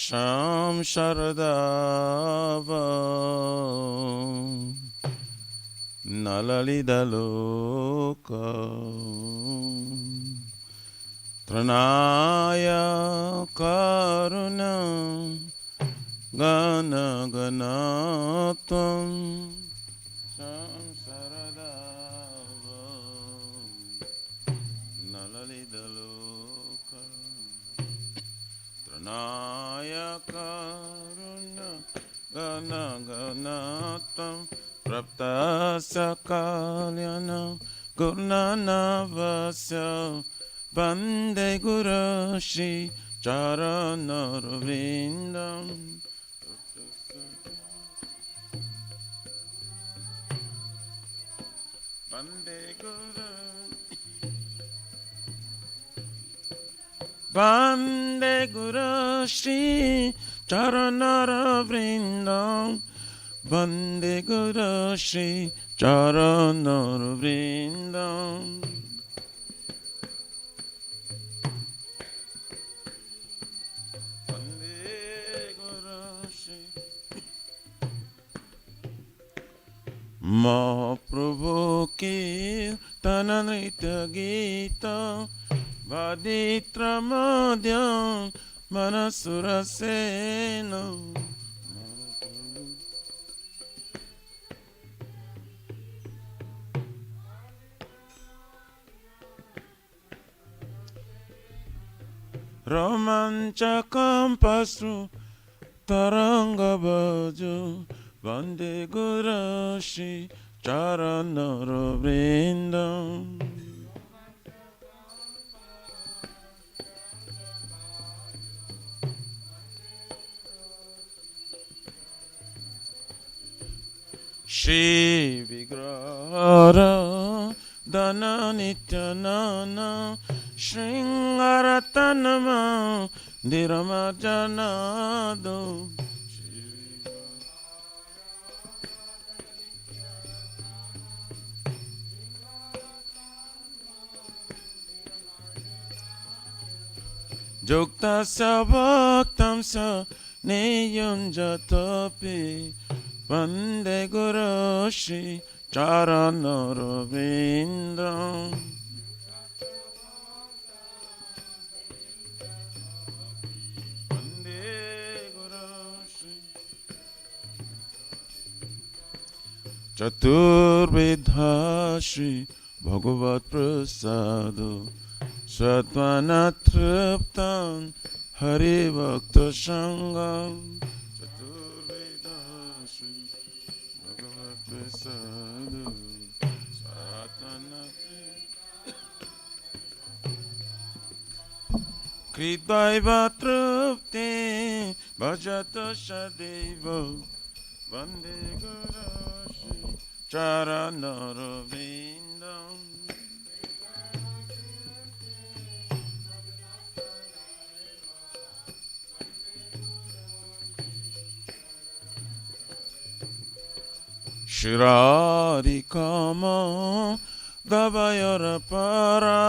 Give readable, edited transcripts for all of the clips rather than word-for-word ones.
Sham Sharadava Nalalidaloka Tranaya Karuna Gana Ganatam Sham Sharadava Nalalidaloka Tranaya Karuna Gana Ganatam Praptasya Kalyana Gurnanavasya Vande Guru Shri Charanarvindam Vande Guru Shri Charanarvindam Vande Guru Shri Charanarvindam Vande Guru Shri Mahaprabhu Kirtana Nritya Gita Vaditra Madhyam Manasura Sena Romanchakam Pasru Taranga Bhajo Vande Guru Shri Charanarvindam Shri Vigrahara Dana Nityanana Shringaratanama Niramajanado Juktasya Bhaktamsa Niyunjatapi Vande Guru Shri Charanarvindam Vande Guru Shri Chaturvidha Shri Bhagavat Prasado Satvana Triptam Hari Bhakta Sangam Chaturvedha Shri Bhagavat Prasado Satvana Kridvaiva Tripte Bhajata Shadeva Vande Guru Shri Charanarvindam Shirarikama Davayara Para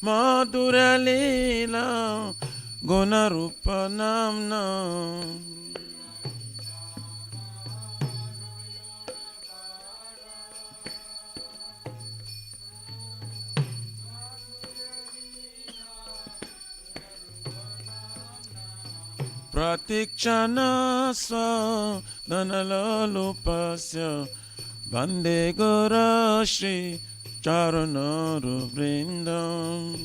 Madhurya Leela Gunarupa Namna Pratikshana Sva Danalalupasya Vande Guru Shri Charanaru Vrindam.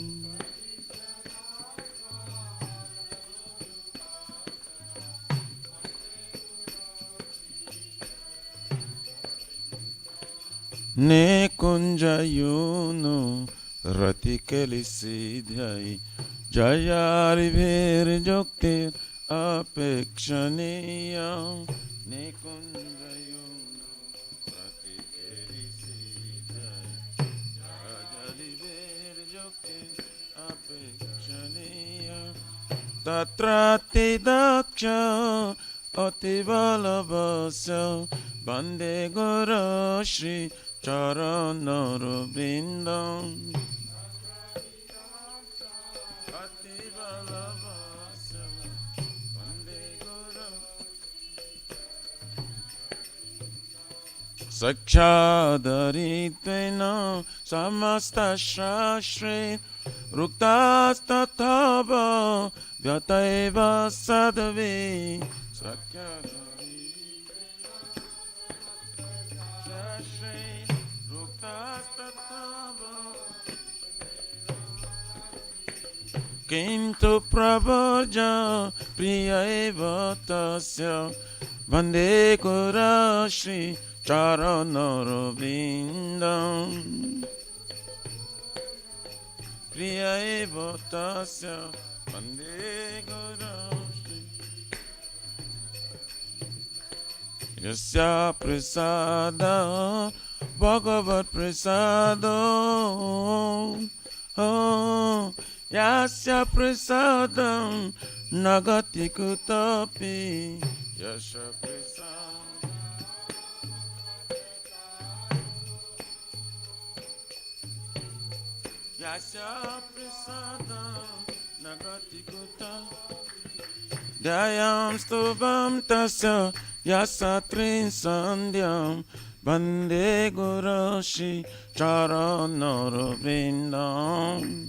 Ne kunjayunu rati kelisidhyai jayari vir joktir apekshaniya. Ne kunjayunu rati kelisidhyai jayari vir joktir apekshaniya. Tatrati daksha ativalabhasya Vande Guru Shri Charanaru Vrindam. Ativalabhasya Vande Guru Sakshadaritvena Samasta Shashre Ruktastatava Vyataiva Sadave Sakshadaritvena Kintu pravarja priya eva tasya Vande Guru Shri Charanaru Vrindam. Priya eva tasya Vande Guru Shri Yasya prasada Bhagavat prasada Yasya prasadam nagati kutapi. Yasya prasadam Yasya prasadam nagati kutapi. Dayam stubam tasya yasatrin sandhyam Vande Guru Shri Charanaru Vrindam.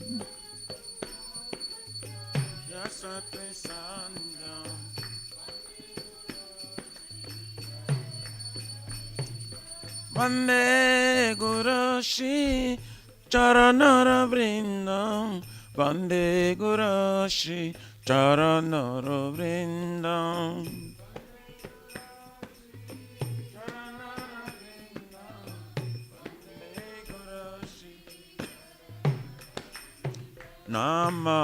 Yasatrin sandhyam Vande Guru Shri Charanaru Vrindam. Vande Guru Shri Charanaru Vrindam. Nama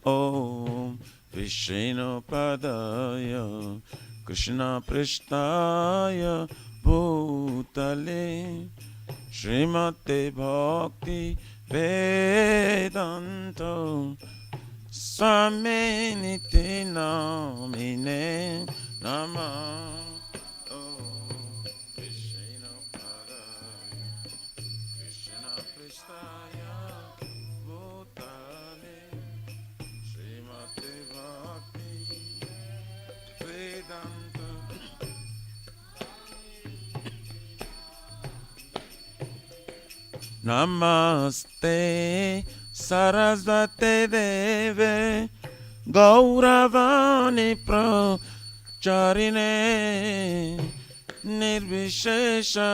Om Vishnu Padaya Krishna Prishtaya Bhutale Srimate Bhakti Vedanta Swami Niti Namine Nama Om Vishnu Padaya Krishna Prishtaya Bhutale Srimate Bhakti Vedanta Namaste Sarasvate Deve Gauravani Pracharine Nirvishesha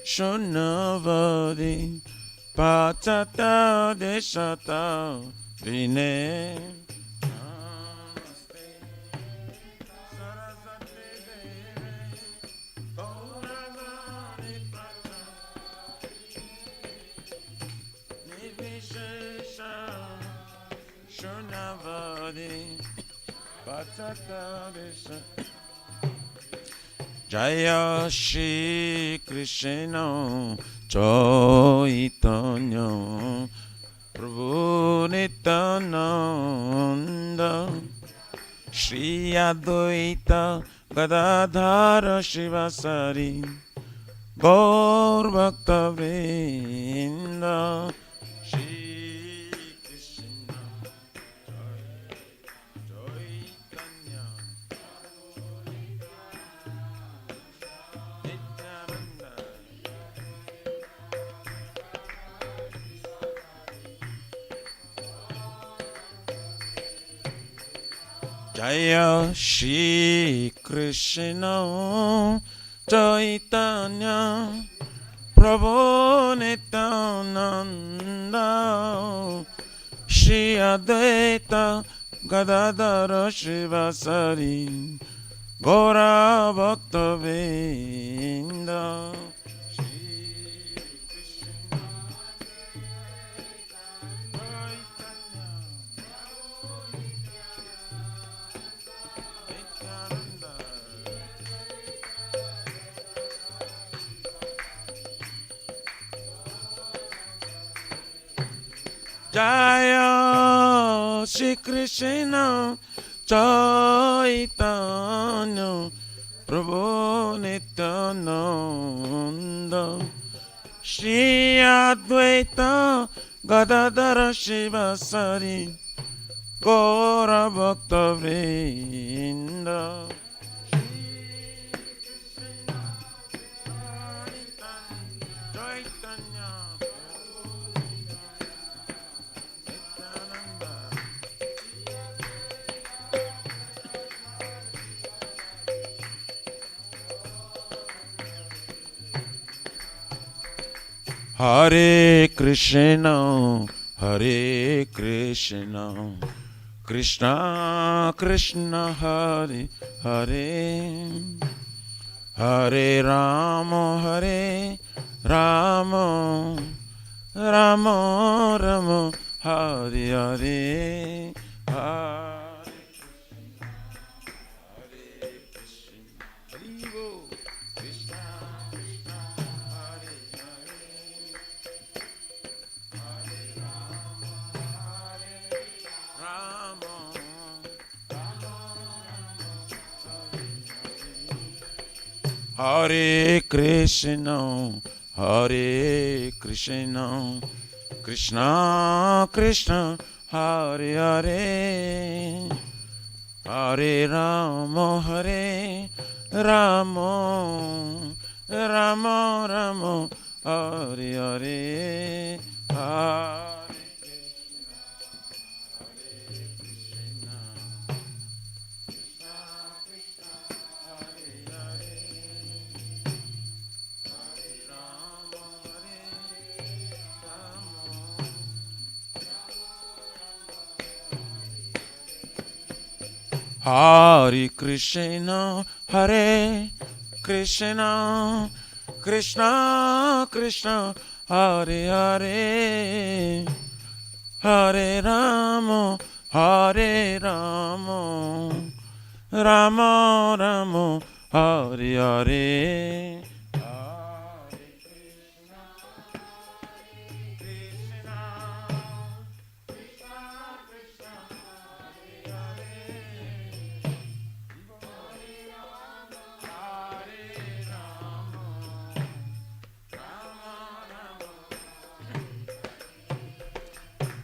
Shunnavadi Pachata Deshata Vine Namaste Sarasvate Deve Gauravani Nirvishesha Shunnavadi Pachata Deshata Jaya Shri Krishna Chaitanya Prabhu Nityananda Shri Advaita Gadadhara Shivasari Gaur Bhakta Vrinda Shri Krishna Chaitanya Nityananda Jaya Shri Krishna Chaitanya Prabhu Nityananda Shri Advaita Gadadhara Shivasari Gaura Bhakta Vrinda. Jaya Shri Krishna Chaitanya Prabhu Nityananda Shri Advaita Gadadhara Shivasari Gaura Bhakta Vrinda. Hare Krishna, Hare Krishna, Krishna Krishna, Hare Hare, Hare Rama, Hare Rama, Rama Rama, Hare Hare, Hare Hare Krishna, Hare Krishna, Krishna Krishna, Hare Hare, Hare Rama, Hare Rama, Rama Rama, Hare Hare, Hare. Hare Krishna, Hare Krishna, Krishna Krishna, Hare Hare, Hare Rama, Hare Rama, Rama Rama, Hare Hare.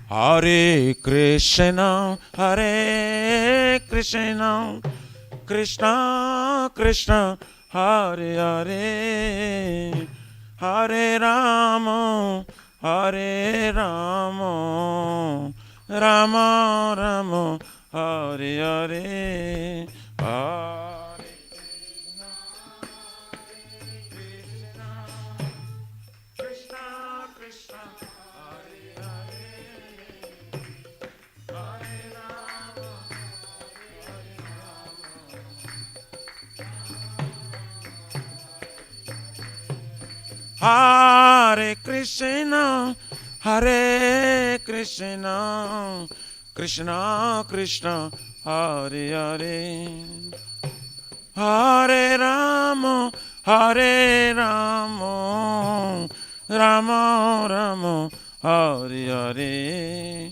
Hare Krishna, Hare Krishna, Krishna Krishna, Hare Hare, Hare Rama, Hare Rama, Rama Rama, Hare Hare, Hare. Hare Krishna, Hare Krishna, Krishna Krishna, Hare Hare, Hare Rama, Hare Rama, Rama Rama, Hare Hare.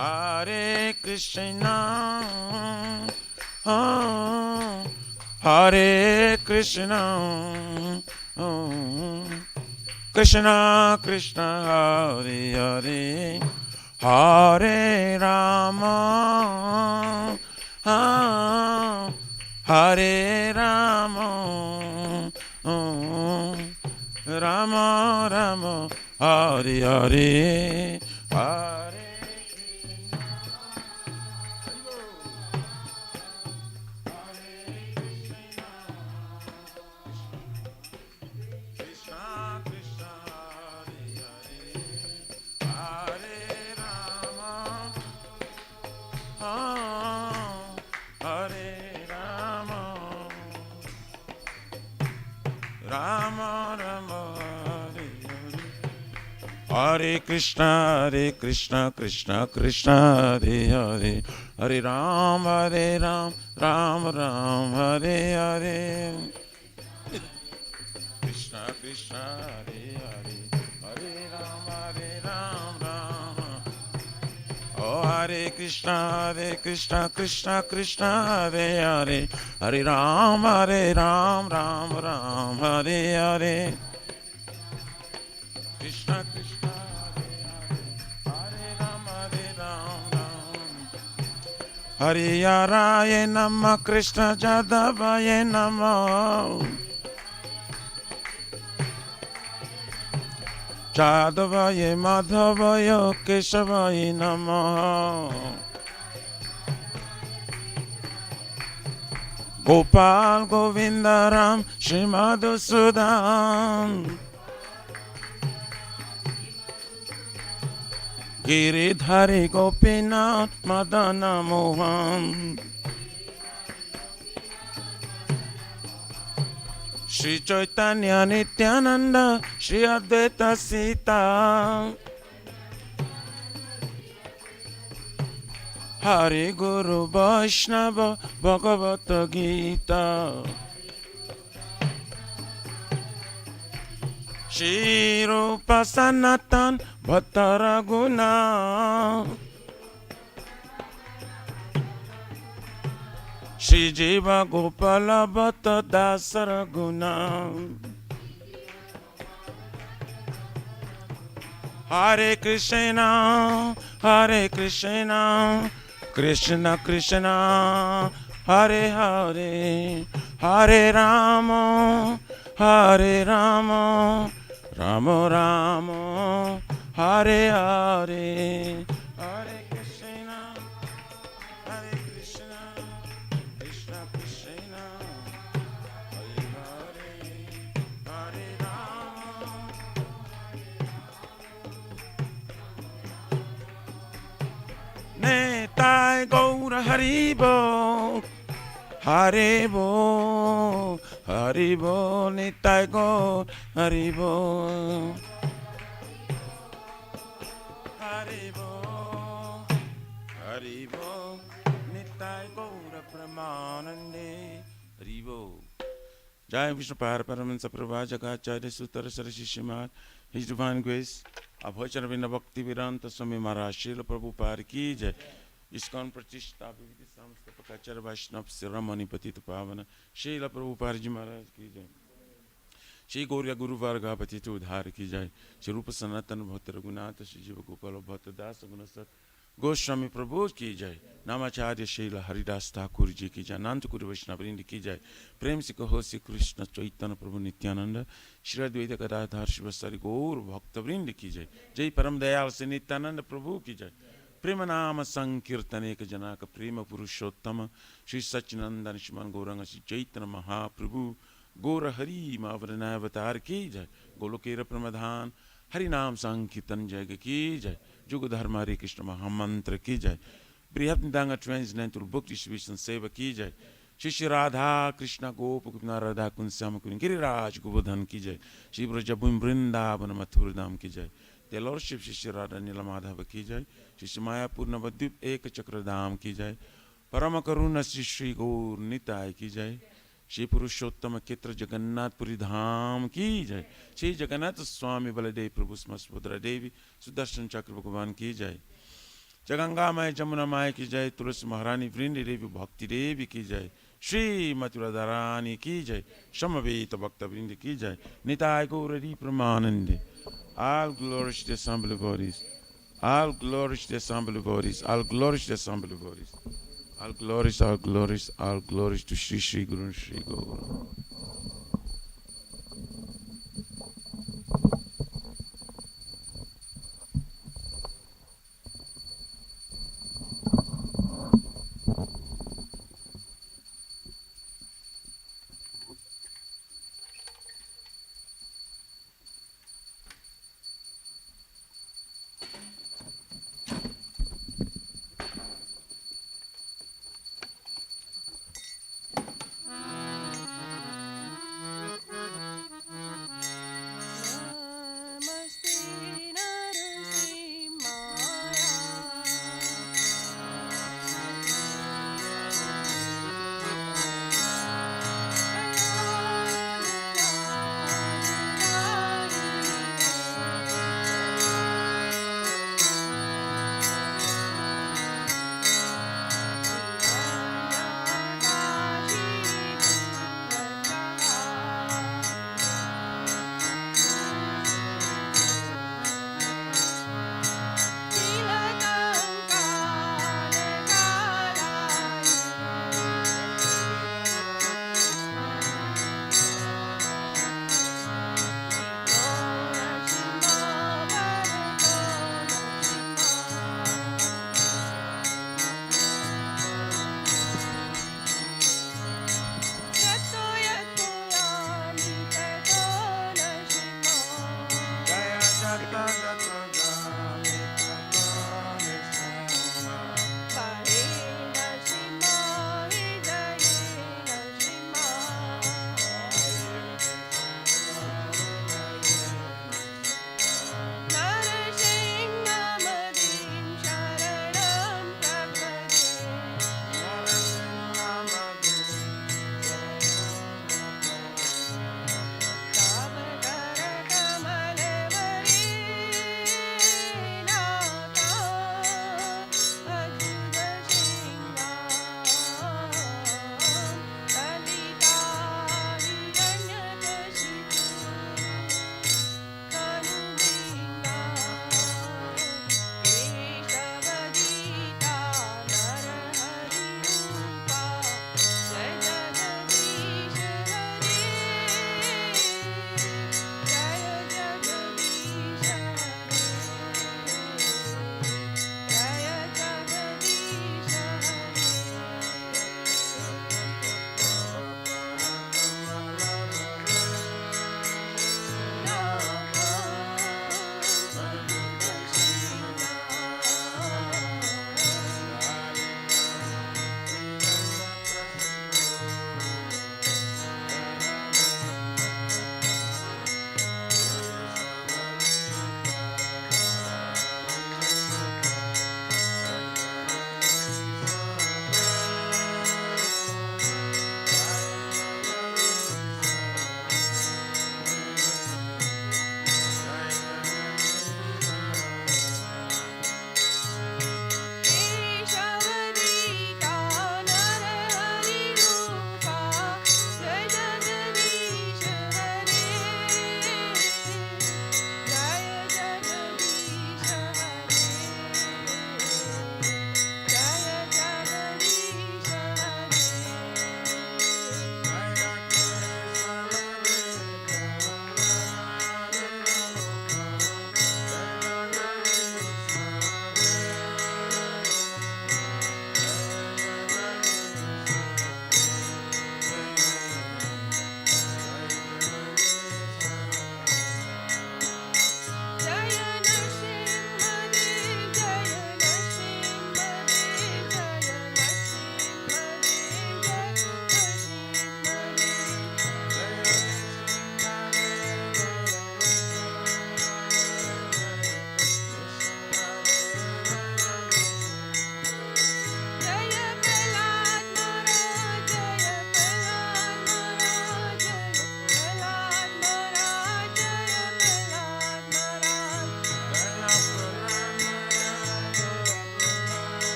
Hare Krishna, oh, Hare Krishna, oh, Krishna Krishna, Hare Hare, Hare Rama, Hare Rama, Rama Rama, Hare Hare, Hare Krishna, Krishna, Hare Hare, Hare Rama, Hare Rama, Rama Rama, Hare Hare, Hare Krishna, Krishna Krishna, Hare Hare, Hare Ram, Ram Ram, Hare Hare. Krishna Krishna, Hare Hare, Hare Ram, Ram. Oh, Hare Krishna, Krishna Krishna, Hare Hare, Hare Ram, Ram Ram, Hare Hare. Krishna Krishna, Hare Ram, Ram. Hare Yaraya Nama, Krishna Jadavaya Nama. Jadavaya Madhavaya Keshavaya Namaha. Gopal Govindaram Shrimadhusudan Giridhari Gopinath Madana Mohan Shri Chaitanya Nityananda Shri Advaita Sita Hari Guru Vaishnava Bhagavata Gita Shri Rupa Sanatan Bhatta Raghuna Shri Jiva Gopala Bhatta Dasa Raghuna Hare Krishna, Krishna Krishna, Hare Hare, Hare Rama, Rama Rama, Hare Hare, Hare Krishna, Krishna Krishna, Hare Hare, Hare Rama. Netai Gaura Haribo, Haribo, Haribo, Netai Gaura Haribo, Haribo, Haribo, Netai Gaura Pramanande, Haribo. Jai Vishnu Paramansa Prabha Jagacharya Sutara Sarashishimat, His Divine Grace. अभोचर बिना भक्ति विरांत स्वामी महाराज शील प्रभु पार की जय ISKCON प्रतिष्ठा विविध संस्थापकाचार्य वैष्णव शिरोमणि पतित पावन शील प्रभु पार जी महाराज की जय श्री गौरिया गुरु वर्गा पतित उद्धार की जय श्री रूप सनातन भक्त रघुनाथ श्री जीव गोपाल भक्त दास गुणसत गोस्वामी प्रभु की जय नामाचार्य शील हरिदास ठाकुर जी की जय अनंत कुरु वैष्णववृंद की जय प्रेम से कहो श्री कृष्ण चैतन्य प्रभु नित्यानंद श्री अद्वैत गदाधर शिवसारी गौर भक्तवृंद की जय जय परम दयाल से नित्यानंद प्रभु की जय प्रेम नाम संकीर्तन एक जनाक प्रेम पुरुषोत्तम श्री सच्चिनंदन श्रीमान गौरंग श्री चैतन्य महाप्रभु गौर हरि मावरणावतार की जय गोलोकेर प्रमधान हरि नाम संकीर्तन जय की जय जुग धर्म हरे कृष्ण महामंत्र की जय बृहत् निदांग ट्रांसलेट बुक डिस्ट्रीब्यूशन सेवा की जय श्री श्री राधा कृष्ण गोप गोपीनाथ राधा कुंज श्याम कुंज गिरिराज गोवर्धन की जय श्री ब्रजभूमि वृंदावन मथुर धाम की जय द लॉर्डशिप श्री श्री राधा नीला माधव की जय श्री श्री मायापुर नवद्वीप एक चक्र धाम की जय परम करुण श्री श्री गौर निताय की जय श्री पुरुषोत्तम क्षेत्र जगन्नाथपुरी धाम की जय श्री जगन्नाथ स्वामी बलदेव प्रभु सुभद्रा देवी सुदर्शन चक्र भगवान की जय जगंगा माय जमुना माय की जय तुलसी महारानी वृंद देवी भक्ति देवी की जय श्री मथुरा रानी की जय समवेत भक्त वृंद की जय Nitai Gauri Pramanand all glory to the assembly bodies all glory to the assembly bodies all glory to the assembly bodies all glories to Shri Shri Guru and Shri Gaura.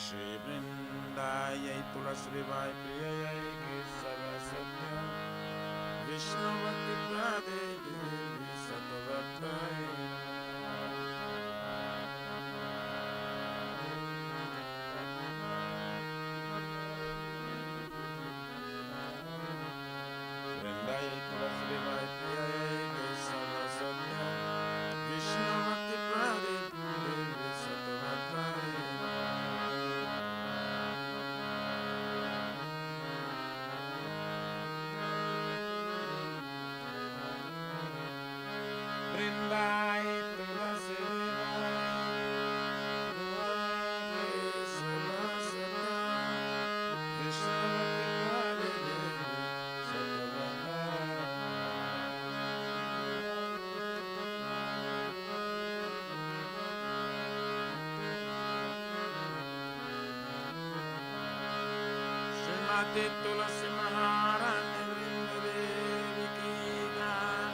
Shri Vrindayai Tulasrivai Priyayai Kesava Satya Vishnuvati Prade Devi Satavatai Vrindayai Tulasrivai Priyayai Kesava Satya Vishnuvati Prade Devi Satavatai Vrindai Tulasi Srimati Tulasi Maharani Vrindadevi Ki Jai.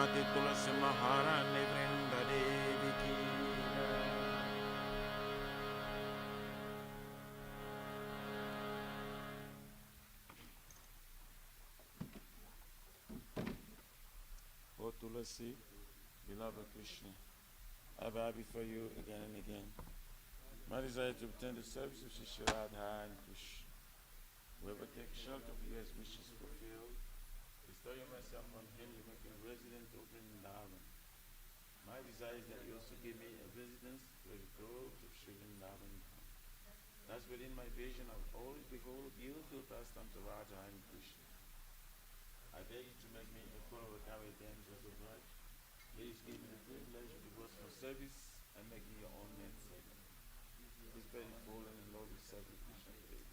Shrimati Tulasi Maharani Vrinda Devi Ki O Tulasi, beloved Krishna, I bow before you again and again. My desire to obtain the service of Shri Radha and Krishna. Whoever takes shelter of you as wishes fulfilled, bestow your mercy upon him, you make him resident of Vrindavan. My desire is that you also give me a residence where the groves of Sri Vrindavan come. Thus within my vision I will always behold beautiful pastimes of Radha and Krishna. I beg you to make me a follower of Kavya damsels of Raj. Please give me the privilege of devotional service and make me your own namesake. This very fallen and lowly servant Krishna today.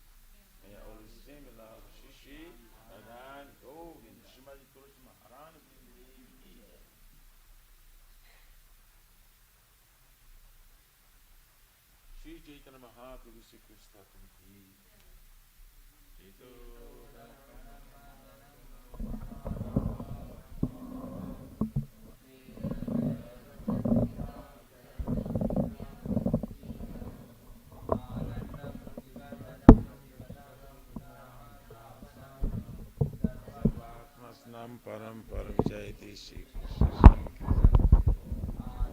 May I always sing aloud Shri Shri Radha Govind Shrimati Tulasi Maharani Devi Ki. Shri Chaitanya Mahaprabhu Sri Krishna Ki. Nam Param Param Jayati Shri Krishna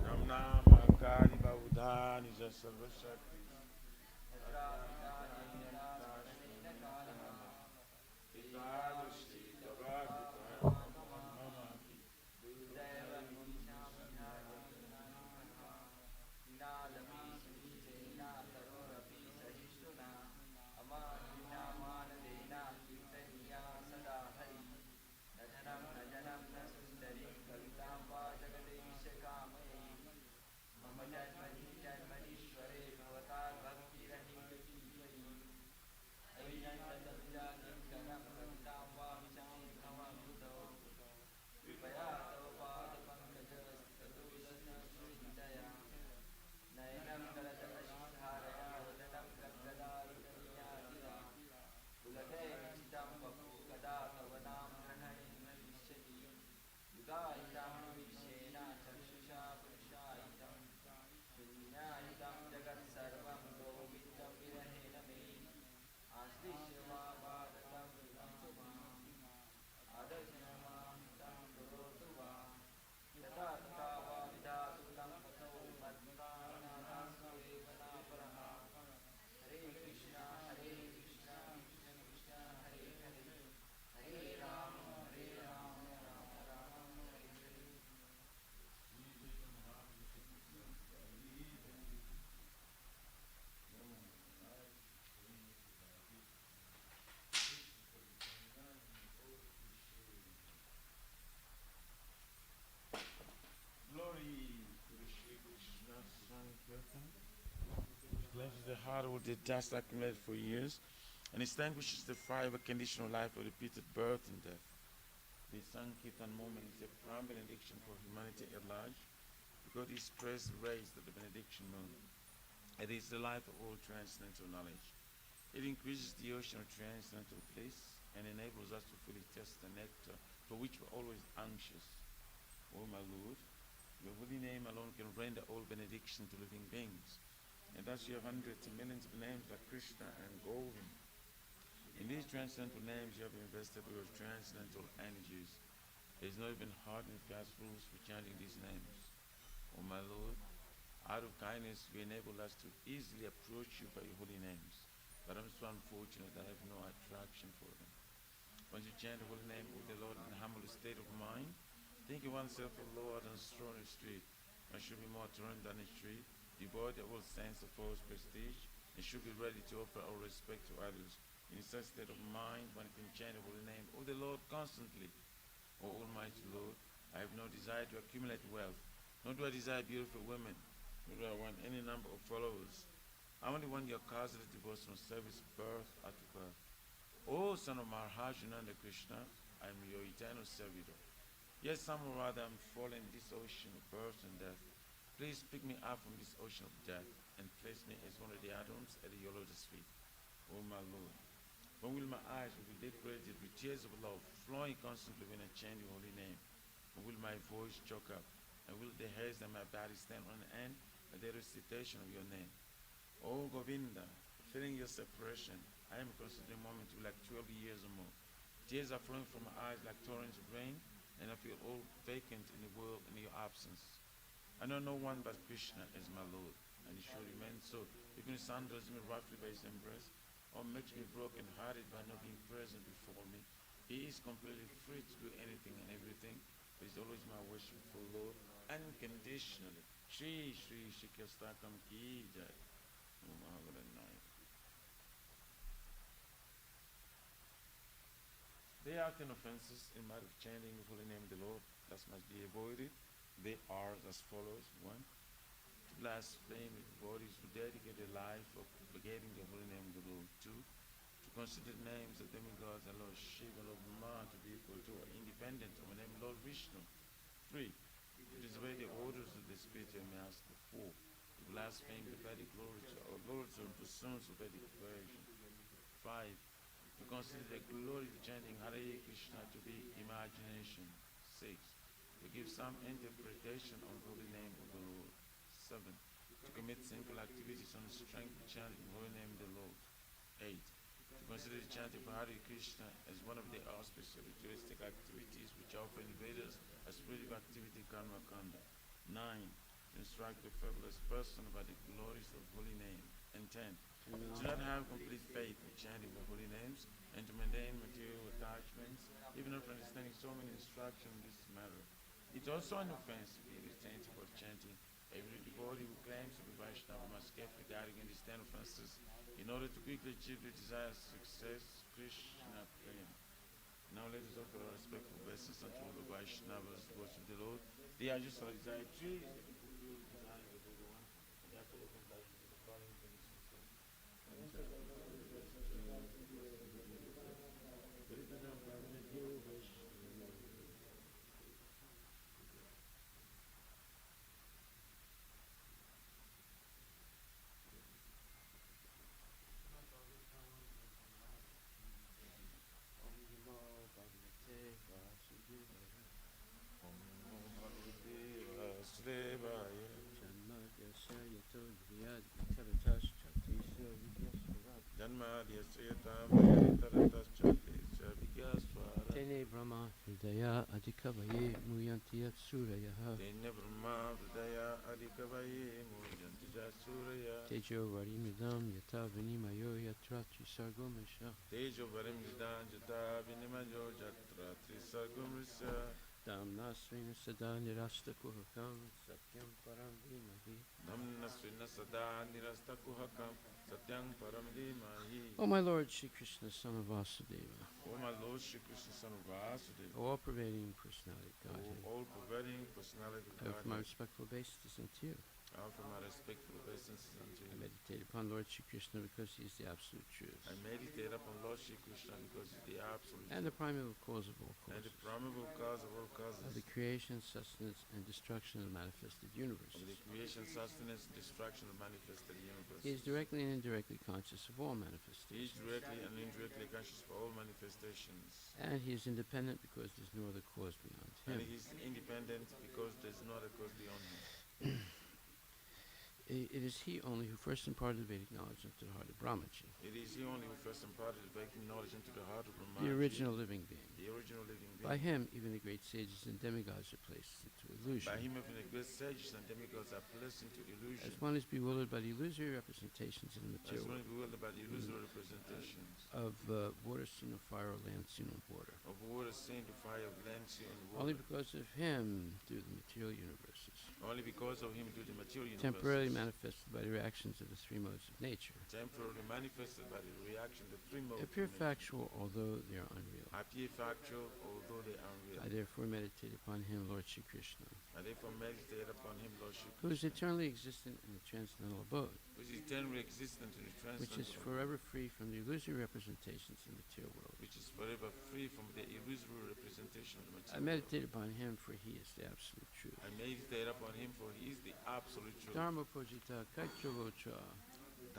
Nam Nama Kari Bhavudhani Jasarva Shakti Cleanses the heart with the dust accumulated for years, and extinguishes the fire of a conditional life of repeated birth and death. The Sankirtan moment is a prime benediction for humanity at large, because it spreads the rays of the benediction moon. It is the life of all transcendental knowledge. It increases the ocean of transcendental bliss and enables us to fully test the nectar for which we're always anxious. O my Lord, your holy name alone can render all benediction to living beings. And thus you have hundreds and millions of names like Krishna and Govind. In these transcendental names you have invested with your transcendental energies. There is no even hard and fast rules for chanting these names. O my Lord, out of kindness you enable us to easily approach you by your holy names. But I'm so unfortunate that I have no attraction for them. Once you chant the holy name of the Lord in a humble state of mind, thinking oneself a Lord on a stony street, one should be more turned than a street, devoid of all sense of false prestige, and should be ready to offer all respect to others. In such state of mind, one can chant the holy name of the Lord constantly. O Almighty Lord, I have no desire to accumulate wealth, nor do I desire beautiful women, nor do I want any number of followers. I only want your causeless devotional service, birth after birth. O son of Maharajunanda Krishna, I am your eternal servitor. Yes, somehow or rather I'm falling in this ocean of birth and death. Please pick me up from this ocean of death and place me as one of the atoms at your lotus feet. O my Lord, when will my eyes be decorated with tears of love, flowing constantly when I chant your holy name? and will my voice choke up, and will the hairs of my body stand on end at the recitation of your name. O Govinda, feeling your separation, I am considering a moment to like 12 years or more. Tears are flowing from my eyes like torrents of rain, and I feel all vacant in the world in your absence. I know no one but Krishna as my Lord, and he should remain so. Even his son does me roughly by his embrace, or makes me broken-hearted by not being present before me. He is completely free to do anything and everything, but he's always my worshipful Lord, unconditionally. Shri Shri Shikastakam Ki Jai. There are 10 offenses in matter of chanting the holy name of the Lord that must be avoided. They are as follows. 1. To blaspheme with bodies who dedicate their life for propagating the holy name of the Lord. 2. To consider the names of demigods and Lord Shiva and Lord Brahma to be equal to or independent of the name of Lord Vishnu. 3. To disobey the orders of the spiritual master. 4. To blaspheme the Vedic glories or lords or pursuits of Vedic version. 5. To consider the glory of chanting Hare Krishna to be imagination. 6. To give some interpretation on the holy name of the Lord. 7. To commit sinful activities on the strength of chanting the holy name of the Lord. 8. To consider the chanting of Hare Krishna as one of the auspicious ritualistic activities which offer in Vedas as spiritual activity karma kanda. 9. To instruct the frivolous person about the glories of the holy name. And 10. To not have complete faith in chanting the holy names and to maintain material attachments, even after understanding so many instructions in this matter. It's also an offense to be retentive of chanting. Every devotee who claims to be Vaishnava must carefully guard against these 10 offenses in order to quickly achieve the desired success, Krishna Prema. Now let us offer our respectful blessings unto all the Vaishnavas, worship the Lord. The Ajus Gayatri. Tene Brahma Hridaya Adhikavaye Muyantiya Suraya Tene Brahma Hridaya Adhikavaye Muyantiya Suraya Tejo Varimidam Yata Vinimayo Yatra Trisargomesha Tejo Varimidam Yata Vinimayo Yatra Trisargomesha Damna Svena Sada Nirasta Kuhakam Satyam Param Dhimahi Damna Svena Sada Nirasta Kuhakam Satyam Param Dhimahi. O my Lord Shri Krishna, son of Vasudeva, O my Lord Shri Krishna, son of Vasudeva, O all-pervading personality of Godhead, O all-pervading personality of I offer my Godhead, respectful obeisances unto you. I offer my respectful obeisances unto I you. meditate upon Lord Shri Krishna because he is the absolute truth I meditate upon Lord Shri Krishna because he is the absolute and the truth primeval cause of all and the causes, primeval cause of all causes, of the creation, sustenance, and destruction of the manifested of the universes. creation, sustenance, and destruction of manifested universe. He is directly and indirectly conscious of all He is manifestations, directly and indirectly conscious for all manifestations. and he is independent because there is no other cause beyond And him. he is independent because there is no other cause beyond him. It is he only who first imparted Vedic knowledge into the heart of Brahmaji, It is he only who first imparted Vedic knowledge into the heart of Brahma, the original living being. the original living being. By him, even the great sages and demigods are placed into illusion. By him, even the great sages and demigods are placed into illusion. As one is bewildered by the illusory representations in the As material one is bewildered by the illusory representations of water, seen on fire, or land seen on water, of water, seen to fire, of land, sea, and only water. because of him do the material universes, Only because of him do the material universes, temporarily manifested by the reactions of the three modes of nature, temporarily manifested by the reaction of the three modes, appear factual, although they are unreal. appear factual, although they are unreal. I therefore meditate upon him, Lord Shri Krishna, I therefore meditate upon him, Lord Shri who is Krishna, eternally existent in the transcendental abode, which is eternally existent in the which is transcendental, forever free from the illusory representations in the material world. which is forever free from the illusory representation of the I material meditate upon him, for he is the absolute truth. world. I meditate upon him, for he is the absolute truth. Dharma Pujita Kaitravocha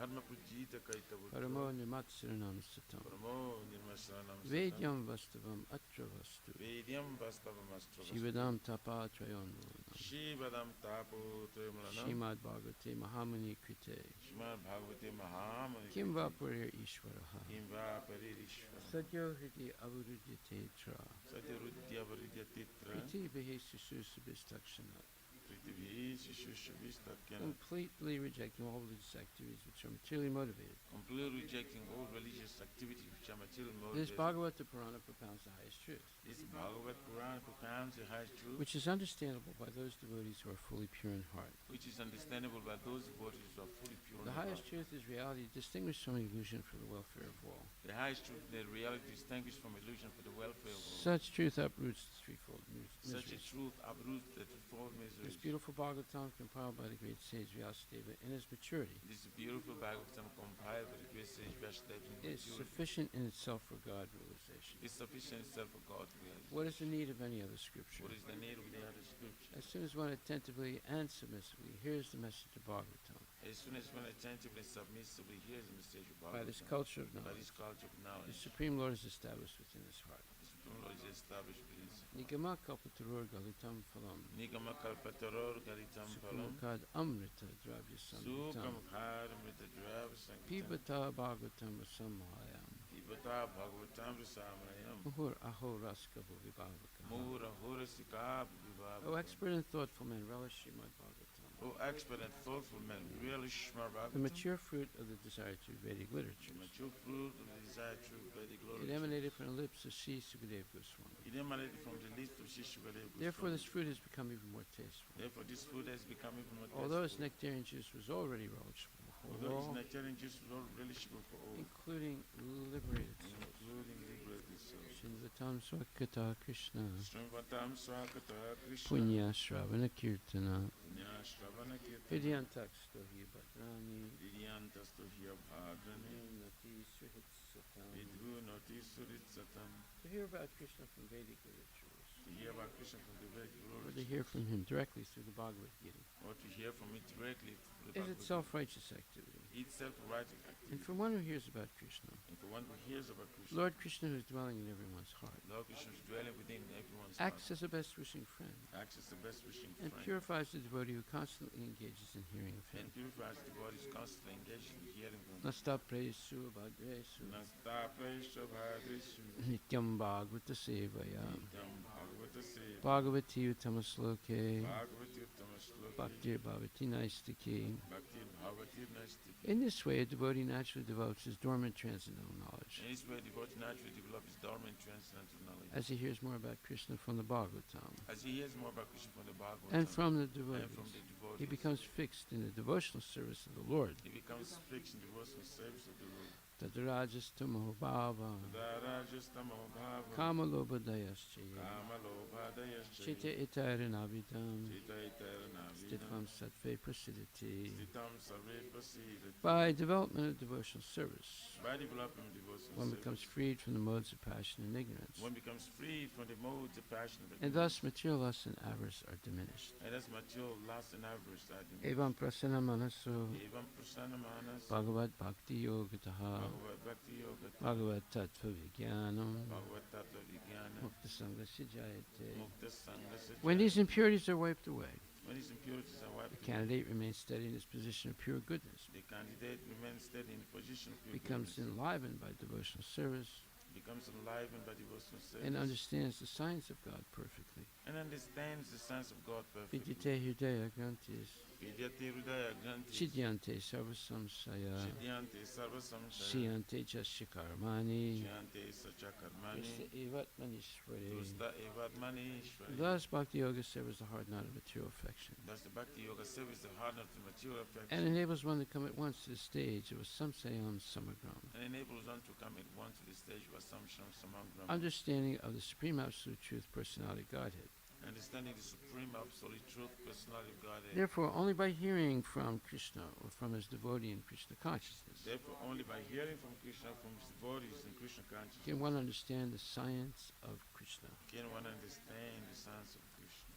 Dharma Pujita Kaita Paramo Buddha, Nirmatsaranam Satam. Paramo Nirmasaranam Satam, Vedyam Vastavam Atra Vastu. Vedyam Vastavamastro Shivadam Tapa Trayanvaranam. Shivadam Tapo Tremulanam, Shrimad Bhagavate Mahamuni Krite. Shrimad Bhagavate Mahamani, Kim Vapurir Ishvaraha. Kimva Paririshvara, Sadyo Hridi Avurudyate Tra. Satyarudya Varidya Titra, Iti Behisususabistakshanat. Prithvi Shishushavistakyana, Completely rejecting all religious activities which are materially motivated. completely rejecting all religious activities which are material This motivated. Bhagavata Purana propounds the highest truth, This Bhagavad Purana propounds the highest truth, which is understandable by those devotees who are fully pure in heart. which is understandable by those devotees who are fully pure. The in highest heart. truth is reality distinguished from illusion for the welfare of all. The highest truth, the reality distinguished from illusion for the welfare of all. Such truth uproots the threefold Such a miseries. truth uproots the twofold This miseries. beautiful Bhagavatam compiled by the great sage Vyasadeva in his maturity This beautiful Bhagavatam compiled by the great sage Vyasadeva in is maturity sufficient in itself for God realization. is sufficient itself for God's will. What is the need of any other scripture? What is the need of the other scripture? As soon as one attentively and submissively hears the message of Bhagavatam, As soon as one attentively and submissively hears the message of by this Bhagavatam, culture of by knowledge, this culture of the knowledge, Supreme Lord is established within his heart. the Supreme Lord is established within us. Nigama kalpataror galitam phalam. Nigama kalpataror galitam phalam, Sukamukad amrita dravya samritam. sukam bharamrita drava sankitam, Pibata Bhagavatam samhayam. pibata bhagavatam rasamayam, Muhur aho raskavo vibhavaka. mura horasika O vibhava. expert and thoughtful man, relish Srimad Bhagavatam. O expert and thoughtful man, relish Srimad The Bhagavatam, mature fruit of the desire to Vedic the literature. mature fruit of the desire to Vedic It literature. emanated from the lips of Sri Sukadeva Goswami. It emanated from the lips of Shishivadeva Goswami. Therefore, this fruit has become even more tasteful. Therefore, this food has become even more Although its tasteful. nectarian juice was already relishable for Although its all, nectarian juice was all relishable for all, including liberated souls. including liberated souls. Shinvatam Swakata Krishna. Srimvatam Swakata Krishna, Punya Shravana Kirtana. Punya Shravana Kirtana, Vidyantak Stohi Bhadrani. Vidyantastu Hiya Bhadrani, Nati Suhitsatam. Vidhu Noti Suritsatam. To hear about Krishna from Vedic literatures, To hear about Krishna from the Vedic or to literature, hear from him directly through the Bhagavad Gita, or to hear from it directly from the is Bhagavad itself righteous activity. Gita, it's self-writing And activity. for one who hears about Krishna, And for one who hears about Krishna, Lord Krishna, who is dwelling in everyone's heart, Lord Krishna is dwelling within everyone's acts heart, as a best wishing friend acts as the best wishing and friend, purifies the devotee who constantly engages in hearing of him. and purifies the bodies constantly engaged in hearing from Nasta presu bhadresu Nastapesha Bhadrishu nityam bhagavata sevaya Nityam Bhagavata Seva bhagavati uttamasloke Bhagavati Uttama Shloki bhaktir bhavati naistiki. Bhakti Bhavati Nastiki. In this way, a devotee naturally develops his dormant transcendental knowledge In this way, devotee naturally develops his dormant transcendental knowledge. as he hears more about Krishna from the Bhagavatam As he hears more about Krishna from the Bhagavatam and from the and from devotees. the devotees, He becomes fixed in the devotional service of the Lord. he becomes fixed in devotional service of the Lord. Tadrajastamo bhava Darajastamo Bhava kamalobhadayaschaye Kamalobhadayascha chita itaranabhidam Chita Itaranavina stitvam sattve prasidati. Stitam Sarve Prasidati. By development of devotional service, By developing devotional one service, becomes freed from the modes of passion and ignorance, one becomes free from the modes of passion and thus material lust and avarice are diminished. and as material lust and avarice are diminished. Evam prasana manaso Evam prasana manas bhagavad bhakti yogataha Bhagavad Bhakti Yoga bhagavad tattva vijnanam Bhagavad Tattva Vijnana mukta sangasya jayate. Mukta Sangha When these impurities are wiped away, when these impurities are wiped the away, candidate remains steady in his position of pure goodness, the candidate remains steady in the position of pure becomes goodness, enlivened by devotional service, becomes enlivened by devotional service, and understands the science of God perfectly. and understands the science of God perfectly. Vidyate hridaya grantis, Vidyate Hridaya Granti chidyante sarvasamsaya, Chidyante Sarva Samshaya siyante jasya karmani, Chidyante Sacha Karmani yasta evat manishvare. Tusta Evatmani Ishvara. Thus, Bhakti Yoga severs the hard knot of material affection Thus the Bhakti Yoga serves the hard of the material and affection enables one to come at once to the stage of a samsayam samagram, and enables one to come at once to the stage of Assumption Samangram, understanding of the Supreme Absolute Truth Personality Godhead. understanding the supreme absolute truth, personality of Godhead. Therefore, only by hearing from Krishna or from his devotee in Krishna consciousness Therefore, only by hearing from Krishna, from his devotees in Krishna consciousness, can one understand the science of Krishna. can one understand the science of Krishna.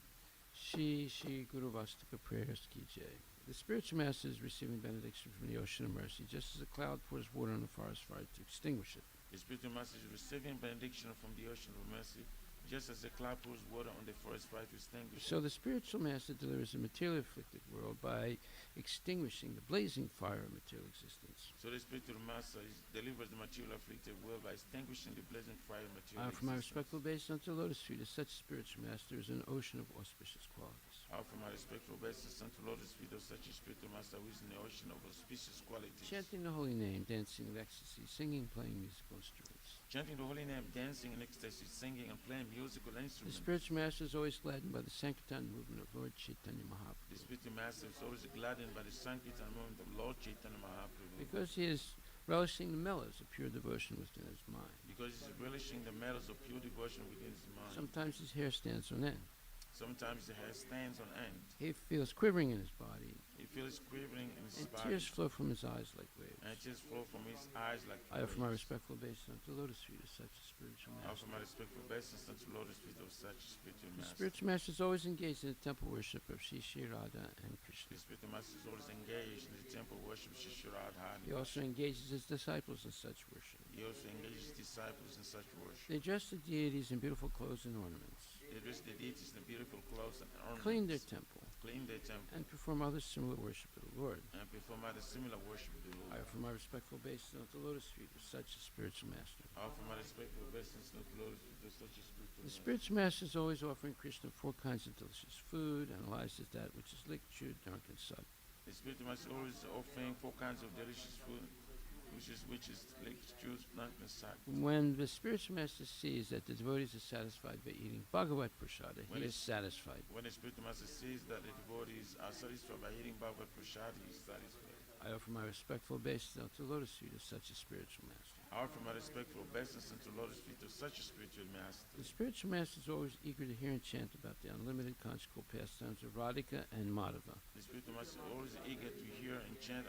Shri Guru Vastika prayers ki jai. The spiritual master is receiving benediction from the ocean of mercy, just as a cloud pours water on a forest fire to extinguish it. The spiritual master is receiving benediction from the ocean of mercy, just as a cloud pours water on the forest fire to extinguish So it. the spiritual master delivers the materially afflicted world by extinguishing the blazing fire of material existence. So the spiritual master delivers the material afflicted world by extinguishing the blazing fire of material I offer my existence. respectful obeisance unto the lotus feet, as such a spiritual master is an ocean of auspicious qualities. I offer my respectful obeisance unto Lotus feet of such a spiritual master who is in the ocean of auspicious qualities. Chanting the holy name, dancing in ecstasy, singing, playing musical instruments. Chanting the holy name, dancing in ecstasy, singing and playing musical The instruments. spiritual master is always gladdened by the sanctified movement of Lord Chaitanya The Mahaprabhu. spiritual master is always gladdened by the sanctity and movement of Lord Chaitanya Mahaprabhu. Because he is relishing the mellows of pure devotion within his mind. Because he's relishing the metals of pure devotion within his mind. Sometimes his hair stands on end. Sometimes the hair stands on end. He feels quivering in his body, He feels quivering in his and body. tears flow from his eyes like waves. And tears flow from his eyes like I offer my waves. respectful obeisance unto the lotus feet of such a spiritual I offer master. my respectful obeisance unto Lotus feet of such a spiritual The master. spiritual master is always engaged in the temple worship of Shri Radha and Krishna. The spiritual master is always engaged in the temple worship of Shri Radha. He also engages his disciples in such worship. He also engages disciples in such worship. They dress the deities in beautiful clothes and ornaments, They dress the deities in beautiful clothes and ornaments. clean their temple, Clean their temple. and perform other similar worship of the Lord. And perform other similar worship of the I Lord. offer my respectful obeisance unto the lotus feet of such a spiritual master. I offer my respectful obeisance unto Lotus feet of such a spiritual The master. spiritual master is always offering Krishna 4 kinds of delicious food, analyzes that which is licked, chewed, drunk, and sucked. The spiritual master is always offering 4 kinds of delicious food, which is like juice, not and sack. When the spiritual master sees that the devotees are satisfied by eating Bhagavad Prasada, When he is it's- satisfied. When the spiritual master sees that the devotees are satisfied by eating Bhagavad Prasad, he is satisfied. I offer my respectful obeisance unto the lotus feet of such a spiritual master. I offer my respectful obeisance unto Lotus feet of such a spiritual master. The spiritual master is always eager to hear and chant about the unlimited conjugal pastimes of Radhika and Madhava. The spiritual master is always eager to hear and chant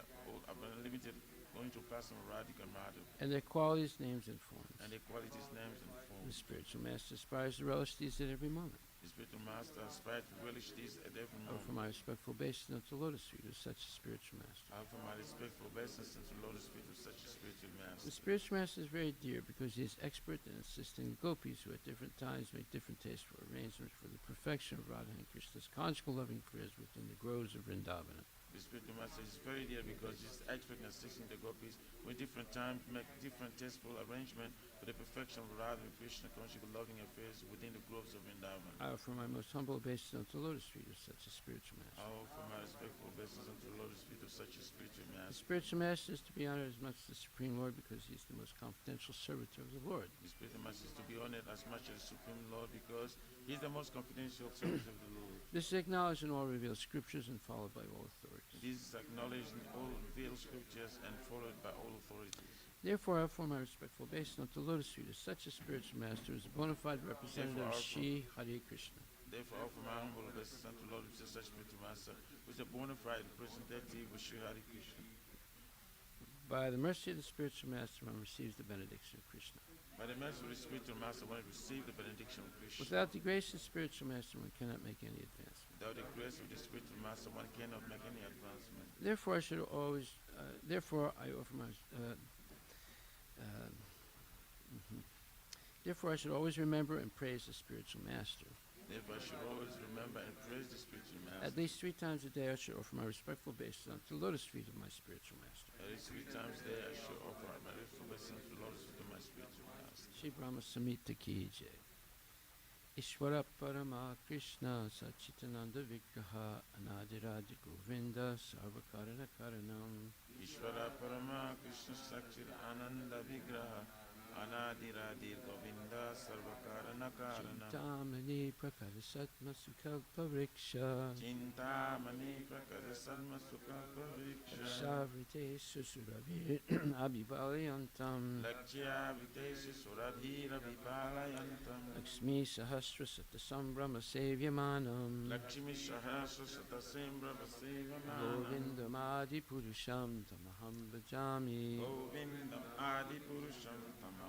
about unlimited going to pass on Radhika and Madhav, And their qualities, names, and forms. and their qualities, names, and The forms. spiritual master aspires to relish these at every moment. The spiritual master aspires to relish these at every I offer moment. my respectful obeisance unto the lotus feet of such a spiritual master. I offer my respectful obeisance unto Lotus feet of such a spiritual The master. spiritual master is very dear because he is expert in assisting the gopis who at different times make different tasteful arrangements for the perfection of Radha and Krishna's conjugal loving affairs within the groves of Vrindavana. The spiritual master is very dear because he is expert in assisting the gopis with different times make different tasteful arrangement for the perfection of Radha and Krishna conjugal loving affairs within the groves of Vrindavan. I offer my most humble obeisance unto the lotus feet of such a spiritual I master. offer my respectful obeisance unto the Lotus feet of such a spiritual The master. spiritual master is to be honored as much as the Supreme Lord because he is the most confidential servitor of the Lord. The spiritual master is to be honored as much as the Supreme Lord because he is the most confidential servant of the Lord. This is acknowledged in all revealed scriptures and followed by all authorities. This is acknowledged in all revealed scriptures and followed by all authorities. Therefore, I offer my respectful obeisance unto the lotus feet of such a spiritual master who is a bona fide representative Therefore, of I Shri Hare Krishna. Therefore, I offer my humble obeisance unto Lord which is such spiritual master, who is a bona fide representative of Sri Hare Krishna. By the mercy of the spiritual master, one receives the benediction of Krishna. By the mercy of the spiritual master, one receive the benediction of Krishna. Without the grace of the spiritual master, one cannot make any advancement. Without the grace of the spiritual master, one cannot make any advancement. Therefore, I offer my. Therefore, I should always remember and praise the spiritual master. Therefore, I should always remember and praise the spiritual master. At least 3 times a day, I should offer my respectful obeisance unto the lotus feet of my spiritual master. At least 3 times a day, I should offer my respectful obeisance to the Lord to my spiritual master. Shri Brahma Samhita ki jai. Ishvara Parama Krishna Sachitananda Vigraha Anadiradi Govinda Sarvakarana Karanam. Ishvara Parama Krishna Sakshir Ananda Vigraha Anadiradir Govinda Sarvakarana Karanam. Chintamani Prakara Satma Sukalpa Vriksha Chintamani Prakara Sadma Sukalpa Vriksha Savrite Susuravir Abhivalayantam Lakshya Viteshi Surabhira Vipalayantam Lakshmi Sahasra Satasambrahma Sevyamanam Lakshmi Sahasra Satasembra Vasevanam Govindamadi Purusham Tamaham Bhajami Govindam Adi Purusham Tamaham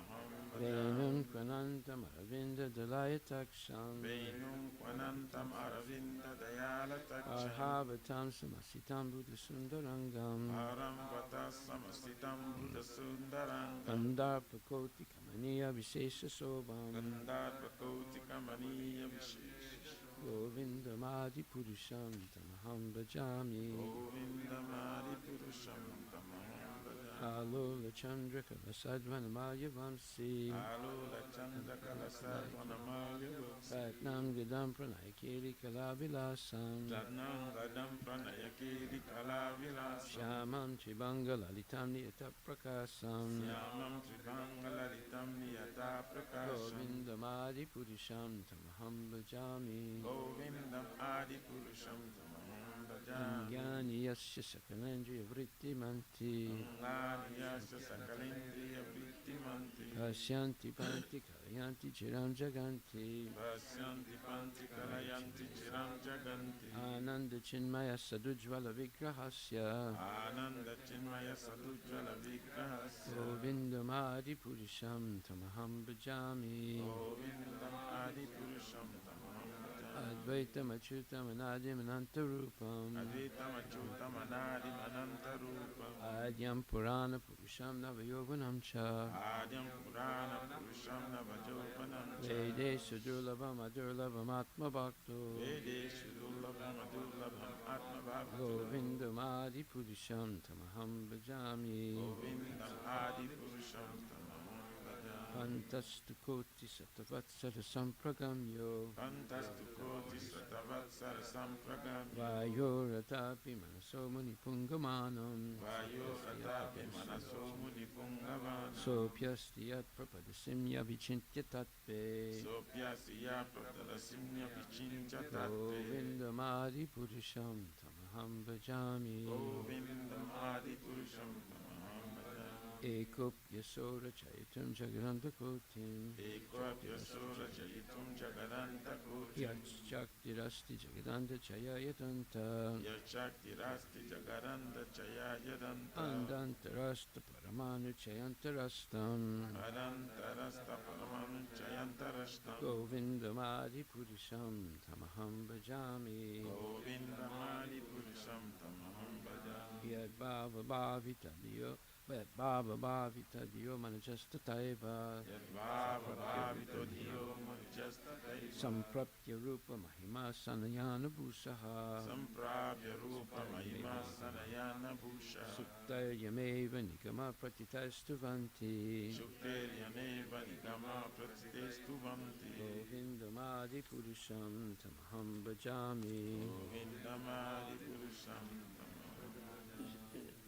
Venam Bhajami Kwanantam Aravinda Dalayataksam Venum Kwanantam Aravinda Dayalataksham Arhavatam Samasitam Buddha Sundarangam Aram Vatasamasitam Buddha Sundarangam Andarpakoti Kamaniya Vishesha Sobam Gandarvakoti Kamaniya Vishesha Govindamadi Purusham Tamaham Bhajami Govindamadi Purusham Tamaham Bhajami Alola Chandra Kalasadvanamaya Vamsi Alola Chanda Kalasarvanamaya Vamsi Ratnam Gadam Pranayakiri Kalavilasam Jatnam Gadam Pranayakiri Kalavilasam Shyamam Tribanga Lalitam Niyata Prakasam Syamam Tribangalaritam Niyata Prakasham Govindamadi Purusham Tamaham Bhajami Govindam Adi Purusham Tamaham Bhajami Jnani Yasya Sakalendriya Vritti Manti Anganiyasya Sakalindriya Vrittimanti Pasyanti Panti Kalayanti Chiram Jaganti Pasyanti Panti Kalayanti Chiram Jaganti Ananda Chinmaya Sadujvala Vigrahasya Ananda Chinmaya Sadujjala Vigrahasya Govindamadi Purusham Tamaham Bhajami Govindam Adi Purusham Tamaham Bhajami Advaitam Achyutam Anadim Anantarupam Advitam Achyutam Anadim Anantarupam Adyam Purana Purusham Navayovanam Cha Adyam Purana Purusham Navajopanam Cha Vedeshu Durlabam Adurlabam Atma Bhakto Vedeshu Dullabham Adullabham Atma Bhakto Govindamadi Purusham Tamaham Bhajami Govindam Adi Purusham Tamaham Bhajami Pantastu Koti Satavatsara Sampragamyo Pantastu Koti Satavatsara Sampragamya Vayoratapi Manaso Muni Pungamanam Vayo Ratapi Manaso Muni Pungavan Sopyasti Yat Prapadasimya Vichintya Tatpe Sopyasiya Pratalasimya Vichincha Tatte Govindamadi Purusham Tamaham Bhajami Govindam Adi Purusham Tamaham Bhajami Ekopya Sora Chayitam Jagaranda Kotim Ekvapya Sura Chayitum Jagaranta Koti Yachakti Rasti Jagadanda Chayayatanta Yachakti Rasti Jagaranda Chayayadanta Andantarasta Paramanu Chayantarastam Adantarasta Paramanu Chayantarashtam Govindamadi Purusham Tamaham Bhajami Govindamadi Purusham Tamaham Bhajami Yad Bhava Bhavita Diyo Yad Bhava Bhavita Diyo Manajasta Taiva Yadvava Bhavito Diyo Manjasta Deva Sampraptya Rupa Mahima Sanayana Bhusaha Samprabhya Rupa Mahima Sanayana Bhusha Suktaya Yameva Nikama Pratitastuvanti Shukteryaneva Nikama Pratitestu Vanti Govindamadi Purusham Tamaham Bhajami Govindamadi Purusham Tamaham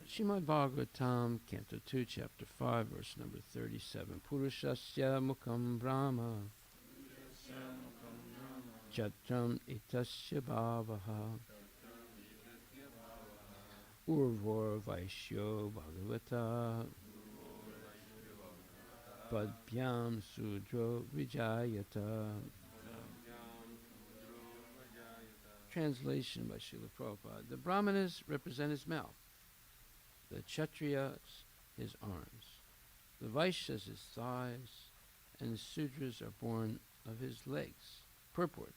Srimad Bhagavatam, Canto 2, Chapter 5, verse number 37. Purushasya mukham brahma chatram itasya bhavaha urvor vaishyo bhagavata padbhyam sudro vijayata. Translation by Srila Prabhupada. The Brahmanas represent his mouth, the Kshatriyas his arms, the Vaishyas his thighs, and the Sudras are born of his legs. Purport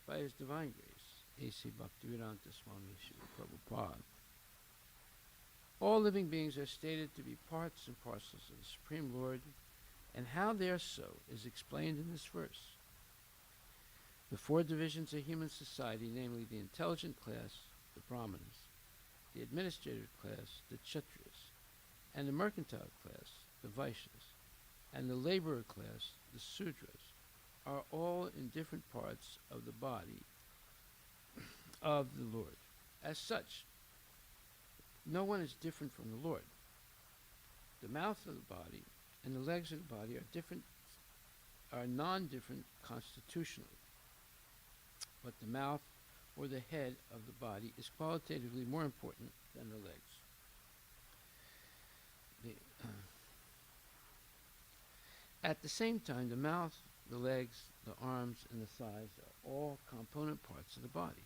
by his divine grace, A.C. Bhaktivedanta Swami Srila Prabhupada. All living beings are stated to be parts and parcels of the Supreme Lord, and how they are so is explained in this verse. The four divisions of human society, namely the intelligent class, the Brahmanas, the administrative class, the Kshatriyas, and the mercantile class, the Vaishyas, and the laborer class, the Sudras, are all in different parts of the body of the Lord. As such, no one is different from the Lord. The mouth of the body and the legs of the body are non-different constitutionally, but the mouth or the head of the body is qualitatively more important than the legs. At the same time, the mouth, the legs, the arms, and the thighs are all component parts of the body.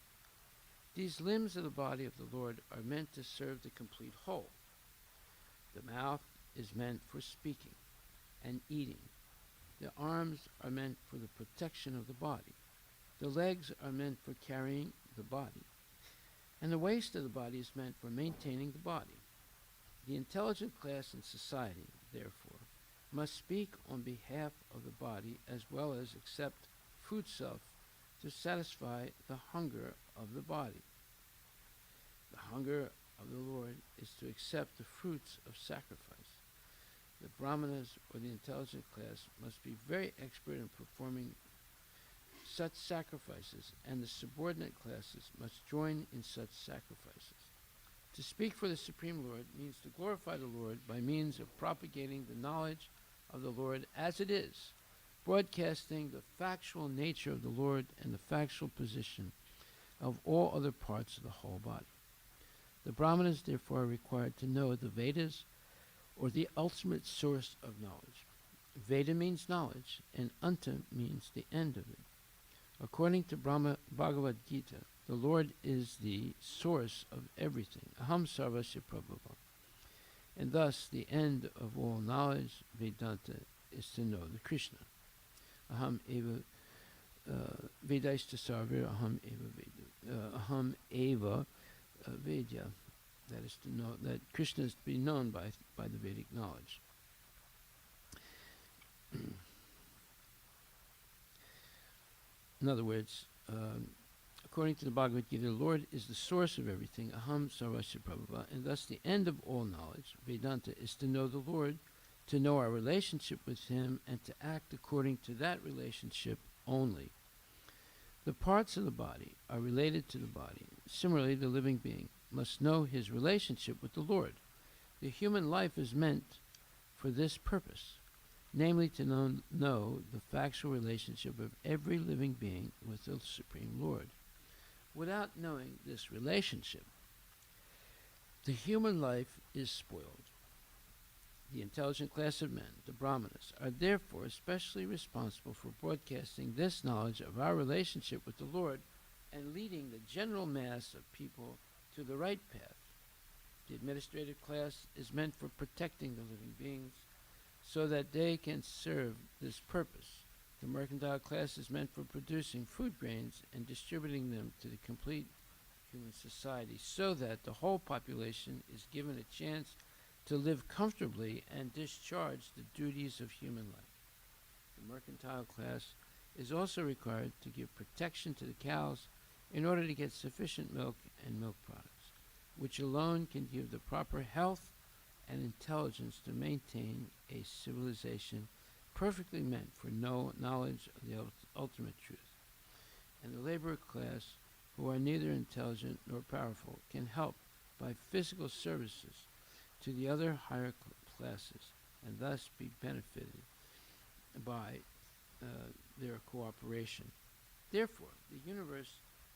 These limbs of the body of the Lord are meant to serve the complete whole. The mouth is meant for speaking and eating. The arms are meant for the protection of the body. The legs are meant for carrying the body. And the waist of the body is meant for maintaining the body. The intelligent class in society, therefore, must speak on behalf of the body as well as accept foodstuff to satisfy the hunger of the body. The hunger of the Lord is to accept the fruits of sacrifice. The brahmanas or the intelligent class must be very expert in performing such sacrifices, and the subordinate classes must join in such sacrifices. To speak for the Supreme Lord means to glorify the Lord by means of propagating the knowledge of the Lord as it is, broadcasting the factual nature of the Lord and the factual position of all other parts of the whole body. The Brahmanas, therefore, are required to know the Vedas, or the ultimate source of knowledge. Veda means knowledge, and Anta means the end of it. According to Bhagavad Gita, the Lord is the source of everything, Aham Sarvasya Prabhava. And thus, the end of all knowledge, Vedanta, is to know the Krishna. Aham eva Vedaista Sarvir, Aham eva Vedya. That is to know that Krishna is to be known by the Vedic knowledge. In other words, according to the Bhagavad Gita, the Lord is the source of everything, Aham Sarvasya Prabhava, and thus the end of all knowledge, Vedanta, is to know the Lord, to know our relationship with Him, and to act according to that relationship only. The parts of the body are related to the body. Similarly, the living being must know his relationship with the Lord. The human life is meant for this purpose, namely to know the factual relationship of every living being with the Supreme Lord. Without knowing this relationship, the human life is spoiled. The intelligent class of men, the Brahmanas, are therefore especially responsible for broadcasting this knowledge of our relationship with the Lord and leading the general mass of people to the right path. The administrative class is meant for protecting the living beings so that they can serve this purpose. The mercantile class is meant for producing food grains and distributing them to the complete human society so that the whole population is given a chance to live comfortably and discharge the duties of human life. The mercantile class is also required to give protection to the cows in order to get sufficient milk and milk products, which alone can give the proper health and intelligence to maintain a civilization perfectly meant for knowledge of the ultimate truth. And the laborer class, who are neither intelligent nor powerful, can help by physical services to the other higher classes and thus be benefited by their cooperation. Therefore, the universe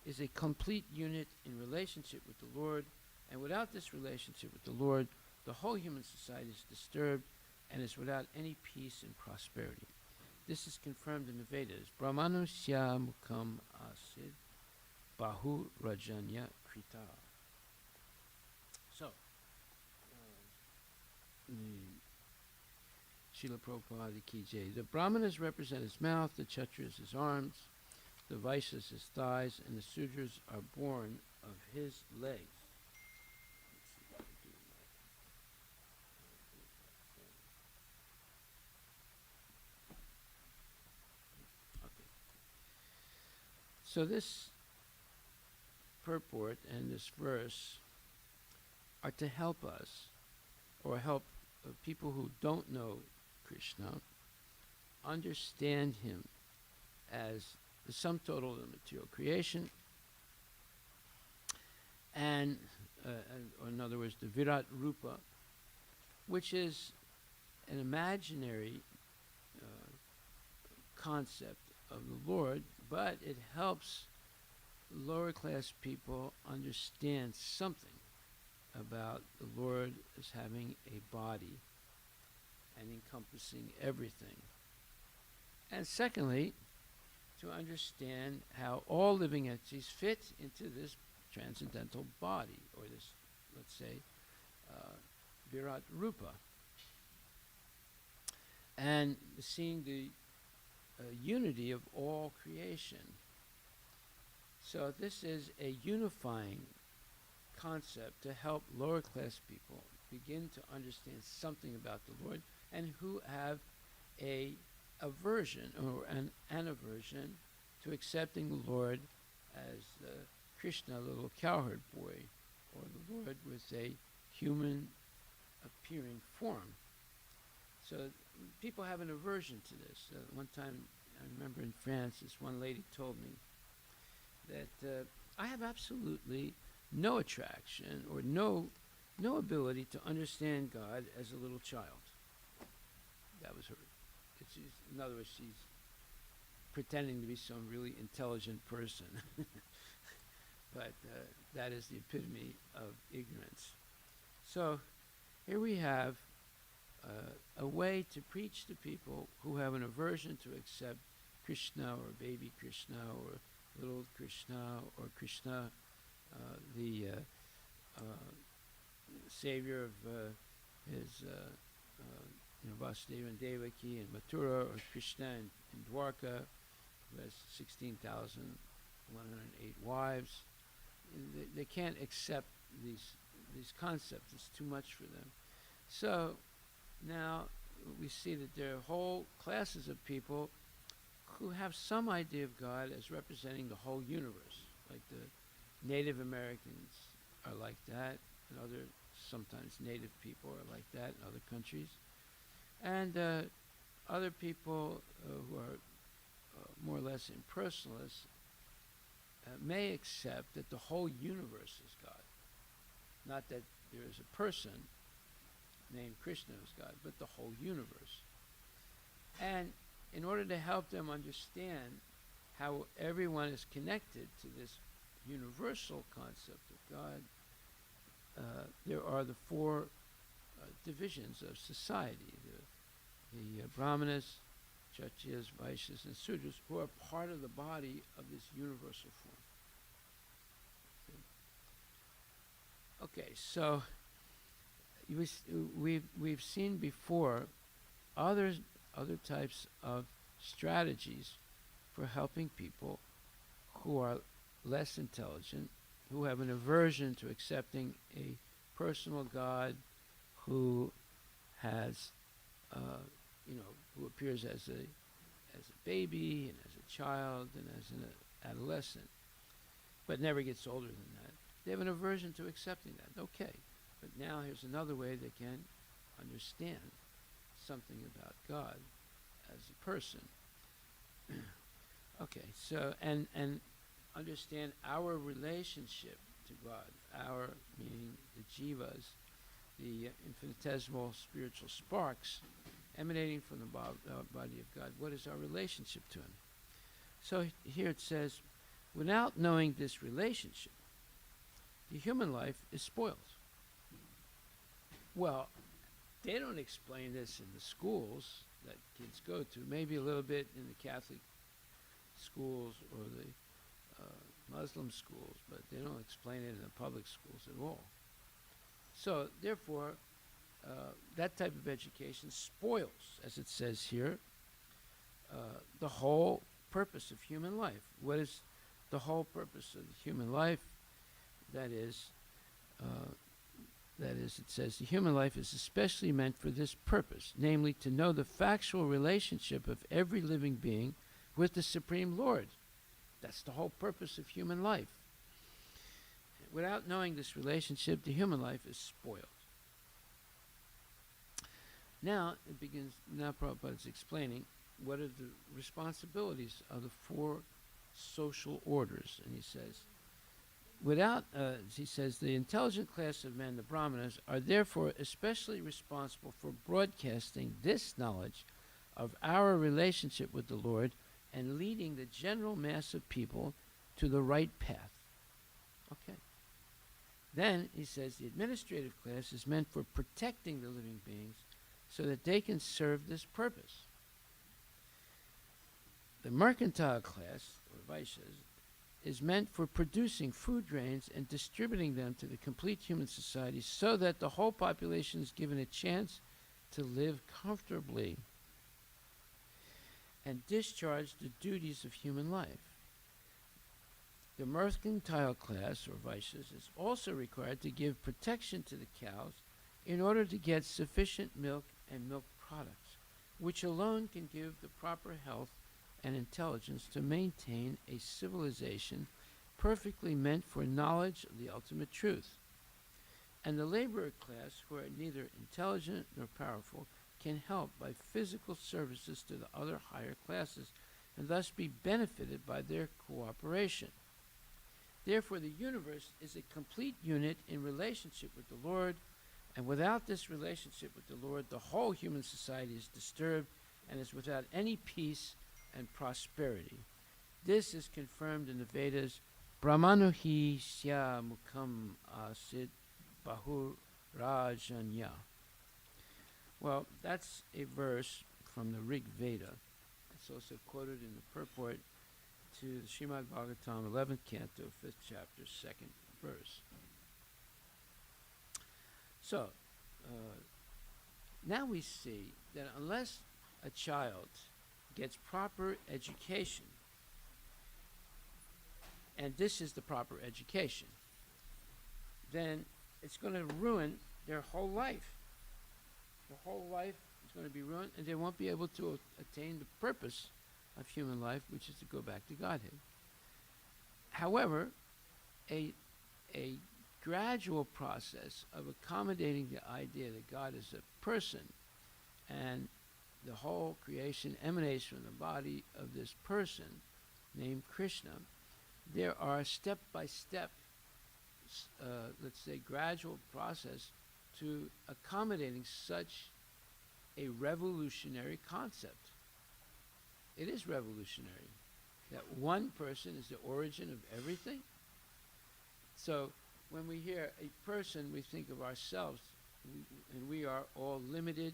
is a complete unit in relationship with the Lord, and without this relationship with the Lord, the whole human society is disturbed and is without any peace and prosperity. This is confirmed in the Vedas. Brahmanusya mukham asid bahu rajanya krita. So, Srila Prabhupada ki jai. The Brahmanas represent his mouth, the Kshatriyas his arms, the Vaishyas his thighs, and the Sudras are born of his legs. Okay. So this purport and this verse are to help us, or help people who don't know Krishna, understand him as the sum total of the material creation, and or in other words, the Virat Rupa, which is an imaginary concept of the Lord, but it helps lower class people understand something about the Lord as having a body and encompassing everything. And secondly, to understand how all living entities fit into this transcendental body, or this, let's say, Virat Rupa. And seeing the unity of all creation. So this is a unifying concept to help lower class people begin to understand something about the Lord, and who have a aversion or an aversion to accepting the Lord as Krishna, little cowherd boy, or the Lord with a human appearing form. So people have an aversion to this. One time, I remember in France, this one lady told me that I have absolutely no attraction or no ability to understand God as a little child. That was her. In other words, she's pretending to be some really intelligent person. But that is the epitome of ignorance. So here we have a way to preach to people who have an aversion to accept Krishna or baby Krishna or little Krishna or Krishna, the savior of his Vasudeva and Devaki and Mathura, or Krishna in Dwarka, who has 16,108 wives. They can't accept these concepts. It's too much for them. So now we see that there are whole classes of people who have some idea of God as representing the whole universe, like the Native Americans are like that, and sometimes Native people are like that in other countries. And other people who are more or less impersonalists may accept that the whole universe is God. Not that there is a person named Krishna as God, but the whole universe. And in order to help them understand how everyone is connected to this universal concept of God, there are the four divisions of society, the Brahmanas, Kshatriyas, Vaishyas, and Sudras, who are part of the body of this universal form. Okay, so we've seen before other types of strategies for helping people who are less intelligent, who have an aversion to accepting a personal God who has, who appears as a baby and as a child and as an adolescent, but never gets older than that. They have an aversion to accepting that. Okay, but now here's another way they can understand something about God as a person. Okay, so and understand our relationship to God, our meaning the jivas, the infinitesimal spiritual sparks emanating from the body of God. What is our relationship to Him? So here it says, without knowing this relationship, the human life is spoiled. Well, they don't explain this in the schools that kids go to, maybe a little bit in the Catholic schools or the Muslim schools, but they don't explain it in the public schools at all. So therefore, that type of education spoils, as it says here, the whole purpose of human life. What is the whole purpose of the human life? That is, it says, the human life is especially meant for this purpose, namely to know the factual relationship of every living being with the Supreme Lord. That's the whole purpose of human life. Without knowing this relationship, the human life is spoiled. Now Prabhupada is explaining what are the responsibilities of the four social orders, and he says, the intelligent class of men, the Brahmanas, are therefore especially responsible for broadcasting this knowledge of our relationship with the Lord and leading the general mass of people to the right path. Okay. Then, he says, the administrative class is meant for protecting the living beings so that they can serve this purpose. The mercantile class, or Vaishyas, is meant for producing food grains and distributing them to the complete human society so that the whole population is given a chance to live comfortably. and discharge the duties of human life. The mercantile class, or Vaishyas, is also required to give protection to the cows in order to get sufficient milk and milk products, which alone can give the proper health and intelligence to maintain a civilization perfectly meant for knowledge of the ultimate truth. And the laborer class, who are neither intelligent nor powerful, can help by physical services to the other higher classes and thus be benefited by their cooperation. Therefore, the universe is a complete unit in relationship with the Lord, and without this relationship with the Lord, the whole human society is disturbed and is without any peace and prosperity. This is confirmed in the Vedas, Brahmanuhi sya mukham asid bahur rajanya. Well, that's a verse from the Rig Veda. It's also quoted in the purport to the Srimad Bhagavatam, 11th canto, 5th chapter, 2nd verse. So, now we see that unless a child gets proper education, and this is the proper education, then it's going to ruin their whole life. The whole life is going to be ruined, and they won't be able to attain the purpose of human life, which is to go back to Godhead. However, a gradual process of accommodating the idea that God is a person and the whole creation emanates from the body of this person named Krishna, there are step-by-step, let's say, gradual process to accommodating such a revolutionary concept. It is revolutionary that one person is the origin of everything. So when we hear a person, we think of ourselves, and we are all limited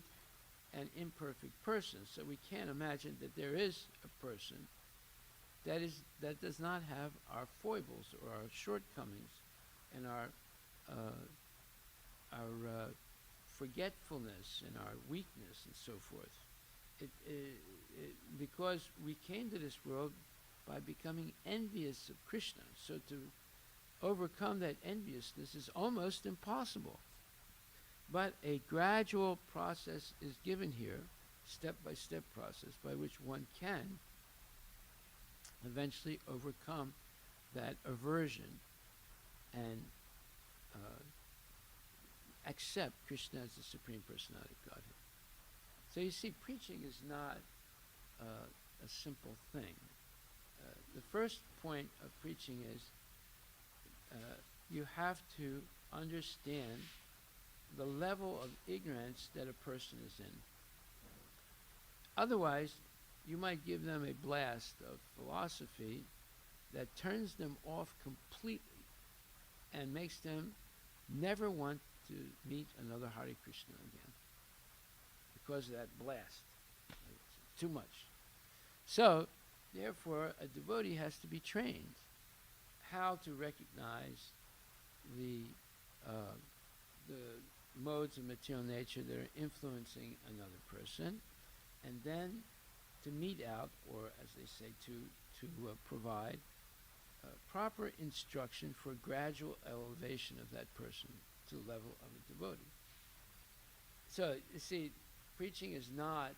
and imperfect persons. So we can't imagine that there is a person that does not have our foibles or our shortcomings and our forgetfulness and our weakness and so forth. Because we came to this world by becoming envious of Krishna. So to overcome that enviousness is almost impossible. But a gradual process is given here, step-by-step process, by which one can eventually overcome that aversion and accept Krishna as the Supreme Personality of Godhead. So you see, preaching is not a simple thing. The first point of preaching is you have to understand the level of ignorance that a person is in. Otherwise, you might give them a blast of philosophy that turns them off completely and makes them never want to meet another Hare Krishna again because of that blast. It's too much. So, therefore, a devotee has to be trained how to recognize the modes of material nature that are influencing another person, and then to mete out, or as they say, to provide proper instruction for gradual elevation of that person to the level of a devotee. So, you see, preaching is not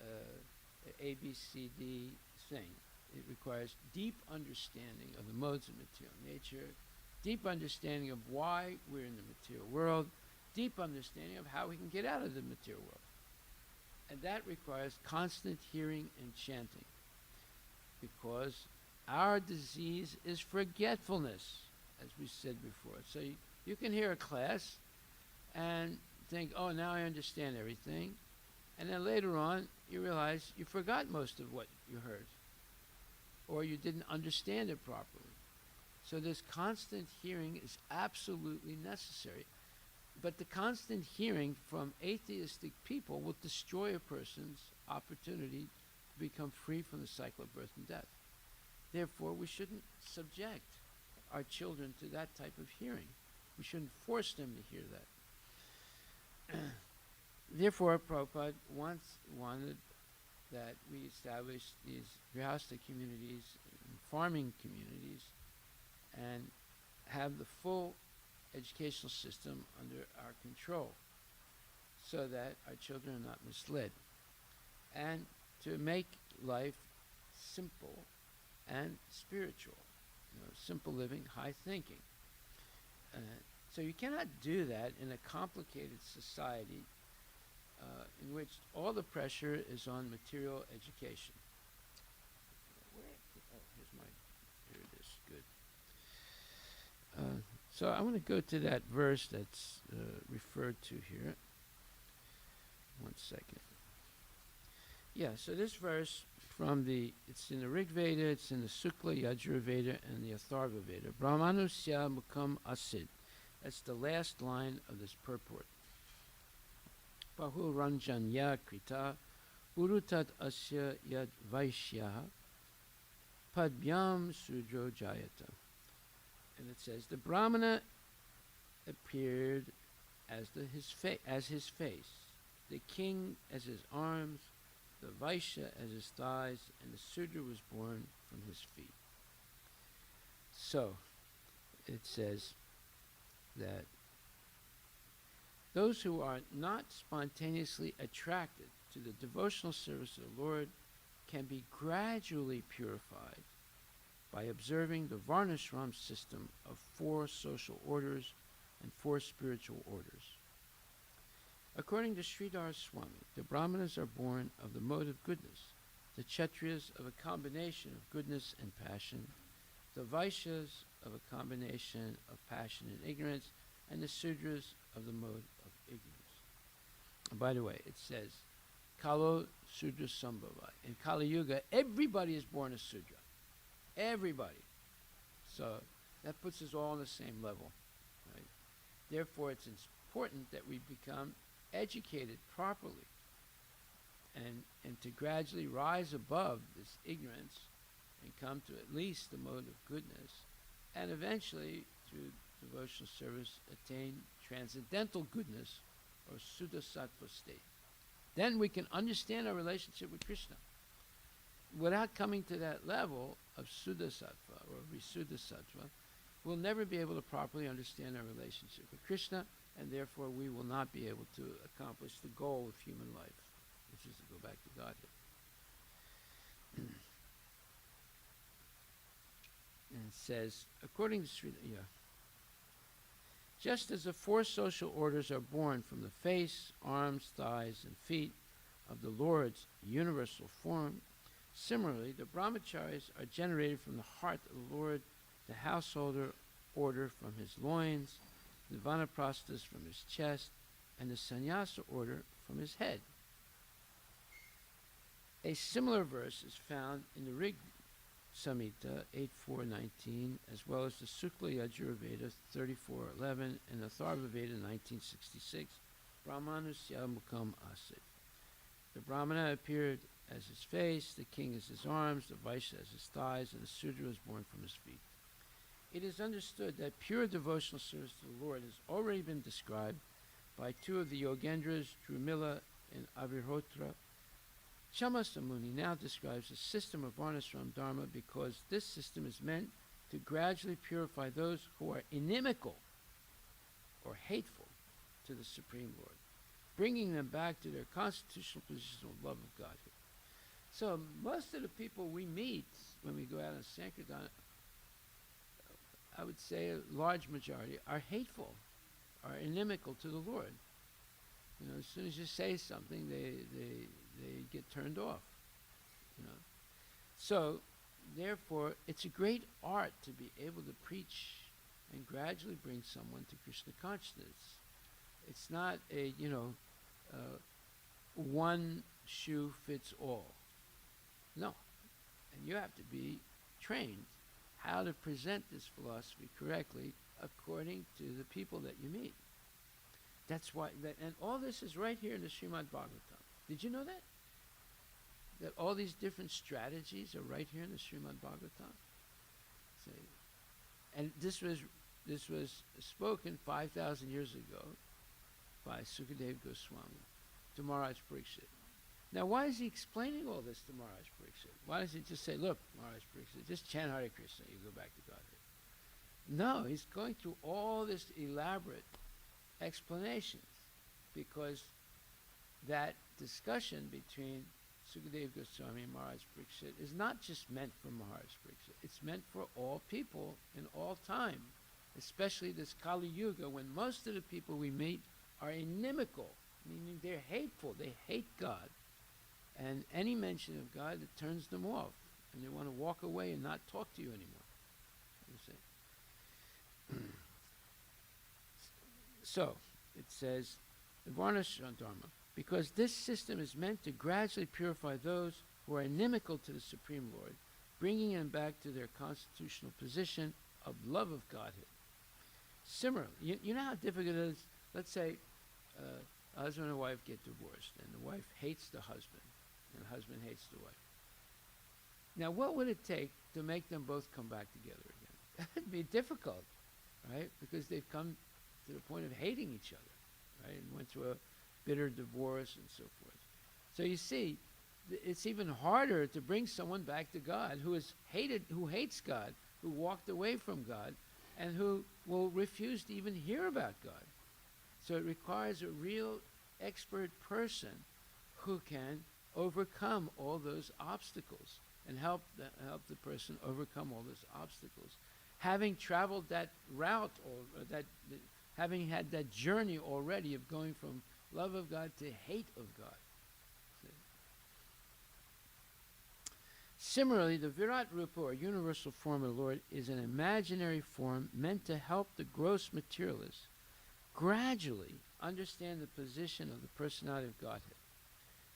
an ABCD thing. It requires deep understanding of the modes of material nature, deep understanding of why we're in the material world, deep understanding of how we can get out of the material world. And that requires constant hearing and chanting, because our disease is forgetfulness, as we said before. So you can hear a class and think, oh, now I understand everything. And then later on, you realize you forgot most of what you heard, or you didn't understand it properly. So this constant hearing is absolutely necessary. But the constant hearing from atheistic people will destroy a person's opportunity to become free from the cycle of birth and death. Therefore, we shouldn't subject our children to that type of hearing. We shouldn't force them to hear that. Therefore, Prabhupada once wanted that we establish these grihasta communities, and farming communities, and have the full educational system under our control so that our children are not misled. And to make life simple and spiritual, simple living, high thinking. So you cannot do that in a complicated society in which all the pressure is on material education. Here it is, good. So I want to go to that verse that's referred to here. One second. Yeah, so this verse it's in the Rig Veda, it's in the Sukla Yajur Veda, and the Atharva Veda. Brahmanusya Mukam Asid. That's the last line of this purport. Bahu Ranjanya Krita Urutat Asya Yad Vaishya Padbyam Sudro Jayata. And it says, the Brahmana appeared as his face, the king as his arms, the Vaishya as his thighs, and the Sudra was born from his feet. So, it says that those who are not spontaneously attracted to the devotional service of the Lord can be gradually purified by observing the Varnashram system of 4 social orders and 4 spiritual orders. According to Sridhar Swami, the Brahmanas are born of the mode of goodness, the Kshatriyas of a combination of goodness and passion, the Vaishyas of a combination of passion and ignorance, and the Sudras of the mode of ignorance. And by the way, it says, Kalo Sudra Sambhava. In Kali Yuga, everybody is born a Sudra. Everybody. So that puts us all on the same level. Right? Therefore, it's important that we become educated properly and to gradually rise above this ignorance and come to at least the mode of goodness, and eventually, through devotional service, attain transcendental goodness or Suddha Sattva state. Then we can understand our relationship with Krishna. Without coming to that level of Suddha Sattva or Visuddha Sattva, we'll never be able to properly understand our relationship with Krishna, and therefore we will not be able to accomplish the goal of human life, which is to go back to Godhead. And it says, according to Sri, just as the 4 social orders are born from the face, arms, thighs, and feet of the Lord's universal form, similarly, the brahmacharis are generated from the heart of the Lord, the householder order from his loins, the vanaprasthas from his chest, and the sannyasa order from his head. A similar verse is found in the Rig Samhita 8.4.19, as well as the Sukla Yajur Veda 34.11 and the Atharva Veda 1966, Brahmanusya Mukam Asit. The Brahmana appeared as his face, the king as his arms, the Vaishya as his thighs, and the Sudra was born from his feet. It is understood that pure devotional service to the Lord has already been described by 2 of the Yogendras, Drumila and Avirhotra. Shamasamuni now describes a system of Varnashram Dharma because this system is meant to gradually purify those who are inimical or hateful to the Supreme Lord, bringing them back to their constitutional position of love of Godhead. So most of the people we meet when we go out on Sankirtan, I would say a large majority, are hateful, are inimical to the Lord. As soon as you say something, they get turned off. So, therefore, it's a great art to be able to preach and gradually bring someone to Krishna consciousness. It's not a one shoe fits all. No, and you have to be trained how to present this philosophy correctly according to the people that you meet. That's why, and all this is right here in the Srimad Bhagavatam. Did you know that? That all these different strategies are right here in the Srimad Bhagavatam. And this was spoken 5,000 years ago by Sukadev Goswami to Maharaj Pariksit. Now, why is he explaining all this to Maharaj Pariksit? Why does he just say, look, Maharaj Pariksit, just chant Hare Krishna, you go back to Godhead? No, he's going through all this elaborate explanations because that discussion between Sukadeva Goswami and Maharaj Pariksit is not just meant for Maharaj Pariksit. It's meant for all people in all time, especially this Kali Yuga when most of the people we meet are inimical, meaning they're hateful. They hate God. And any mention of God, it turns them off. And they want to walk away and not talk to you anymore. You see? So, it says, the Varnashram Dharma, because this system is meant to gradually purify those who are inimical to the Supreme Lord, bringing them back to their constitutional position of love of Godhead. Similarly, you know how difficult it is? Let's say a husband and wife get divorced, and the wife hates the husband, and the husband hates the wife. Now, what would it take to make them both come back together again? It'd be difficult, right? Because they've come to the point of hating each other, right? And went through a bitter divorce and so forth. So you see, it's even harder to bring someone back to God who hates God, who walked away from God, and who will refuse to even hear about God. So it requires a real expert person who can overcome all those obstacles and help the person overcome all those obstacles. Having traveled that route, or having had that journey already of going from love of God to hate of God. See? Similarly, the Virat Rupa, or universal form of the Lord, is an imaginary form meant to help the gross materialist gradually understand the position of the personality of Godhead.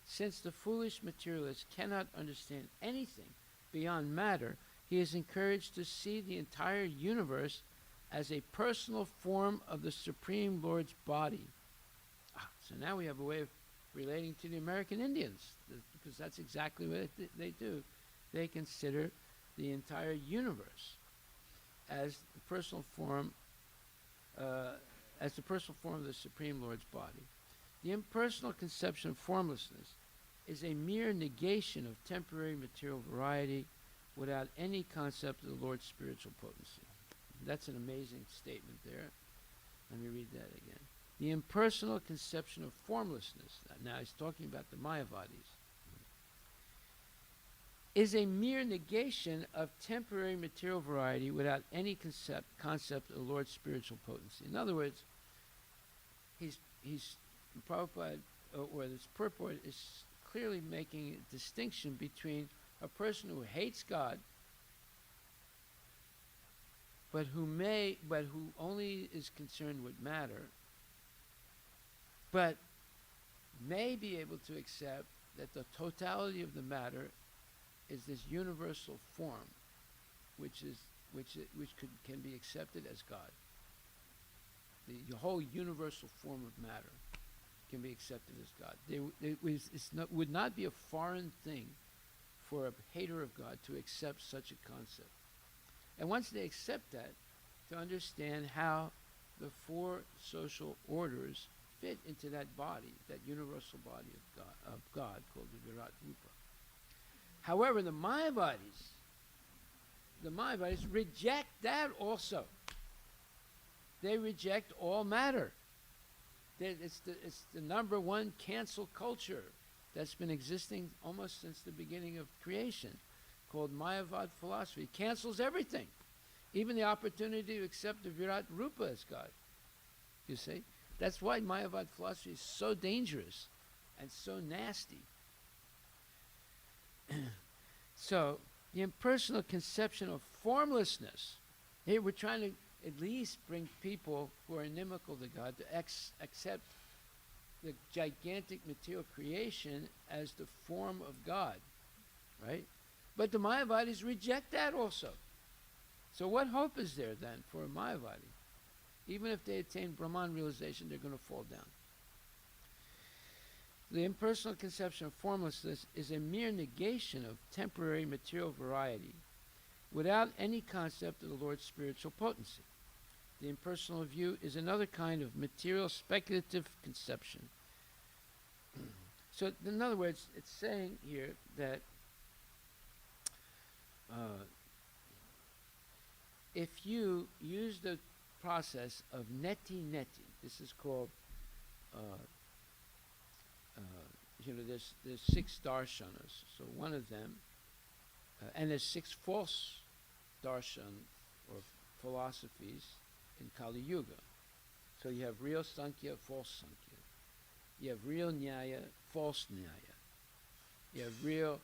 Since the foolish materialist cannot understand anything beyond matter, he is encouraged to see the entire universe as a personal form of the Supreme Lord's body. So now we have a way of relating to the American Indians, because that's exactly what they do. They consider the entire universe as the personal form, of the Supreme Lord's body. The impersonal conception of formlessness is a mere negation of temporary material variety without any concept of the Lord's spiritual potency. That's an amazing statement there. Let me read that again. The impersonal conception of formlessness, now he's talking about the Mayavadis, is a mere negation of temporary material variety without any concept of the Lord's spiritual potency. In other words, he's Prabhupada, or this purport is clearly making a distinction between a person who hates God, but who only is concerned with matter, but may be able to accept that the totality of the matter is this universal form, which can be accepted as God. The whole universal form of matter can be accepted as God. Would not be a foreign thing for a hater of God to accept such a concept. And once they accept that, to understand how the four social orders fit into that body, that universal body of God called the Virat Rupa. However, the Mayavadis reject that also. They reject all matter. It's the number one cancel culture that's been existing almost since the beginning of creation, called Mayavad philosophy. It cancels everything, even the opportunity to accept the Virat Rupa as God. You see? That's why Mayavad philosophy is so dangerous and so nasty. So, the impersonal conception of formlessness. Here we're trying to at least bring people who are inimical to God to accept the gigantic material creation as the form of God, right? But the Mayavadis reject that also. So what hope is there then for a Mayavadi? Even if they attain Brahman realization, they're going to fall down. The impersonal conception of formlessness is a mere negation of temporary material variety without any concept of the Lord's spiritual potency. The impersonal view is another kind of material speculative conception. So, in other words, it's saying here that if you use the process of neti, this is called, uh, uh, there's 6 darshanas. So one of them, and there's 6 false darshan or philosophies in Kali Yuga. So you have real Sankhya, false Sankhya. You have real Nyaya, false Nyaya. You have real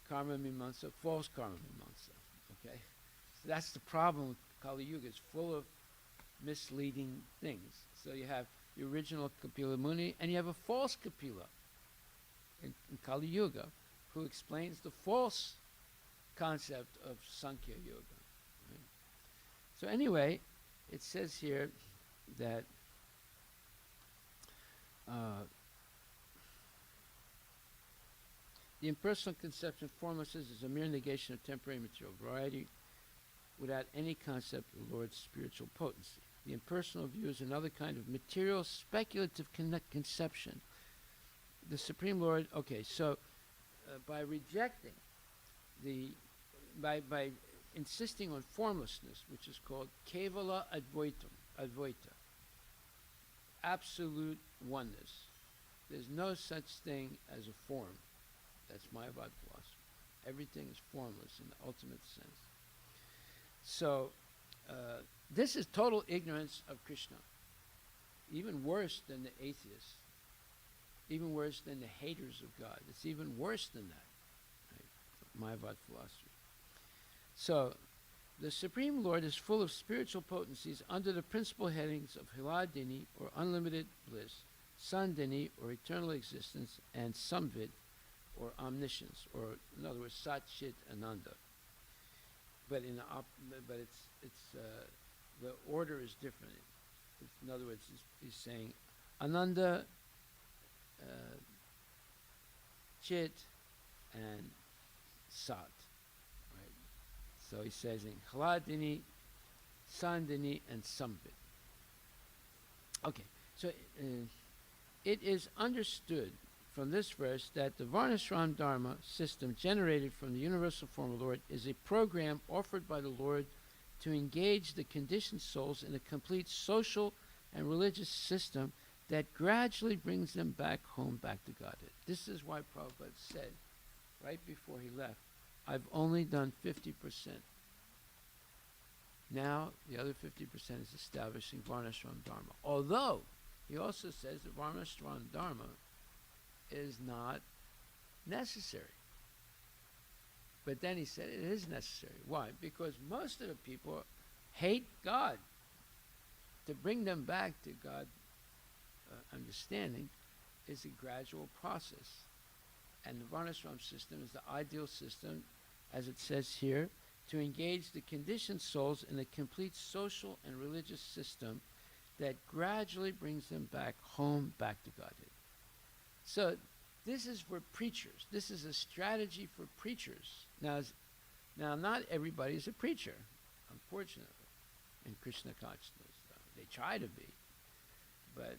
Karma Mimamsa, false Karma Mimamsa. Okay? So that's the problem with Kali Yuga. It's full of misleading things. So you have the original Kapila Muni, and you have a false Kapila in Kali Yuga who explains the false concept of Sankhya Yoga. Right? So anyway, it says here that the impersonal conception of formlessness is a mere negation of temporary material variety without any concept of the Lord's spiritual potency. The impersonal view is another kind of material speculative conception. The Supreme Lord, okay, so by rejecting by insisting on formlessness, which is called Kevala Advaita, absolute oneness. There's no such thing as a form. That's Mayavad philosophy. Everything is formless in the ultimate sense. So, this is total ignorance of Krishna. Even worse than the atheists. Even worse than the haters of God. It's even worse than that. Right? Mayavad philosophy. So, the Supreme Lord is full of spiritual potencies under the principal headings of Hiladini, or unlimited bliss, Sandini, or eternal existence, and Samvid, or omniscience, or in other words, Sat Chit Ananda. But the order is different. In other words, he's saying Ananda, Chit, and Sat. Right? So he says in Hladini, Sandini, and Samvit. Okay, so it is understood from this verse that the Varnashram Dharma system generated from the universal form of the Lord is a program offered by the Lord to engage the conditioned souls in a complete social and religious system that gradually brings them back home, back to Godhead. This is why Prabhupada said, right before he left, I've only done 50%. Now, the other 50% is establishing Varnashram Dharma. Although, he also says that Varnashram Dharma is not necessary. But then he said it is necessary. Why? Because most of the people hate God. To bring them back to God understanding is a gradual process. And the Varnashram system is the ideal system, as it says here, to engage the conditioned souls in a complete social and religious system that gradually brings them back home, back to Godhead. So this is for preachers. This is a strategy for preachers. Now, not everybody is a preacher, unfortunately, in Krishna consciousness. They try to be. But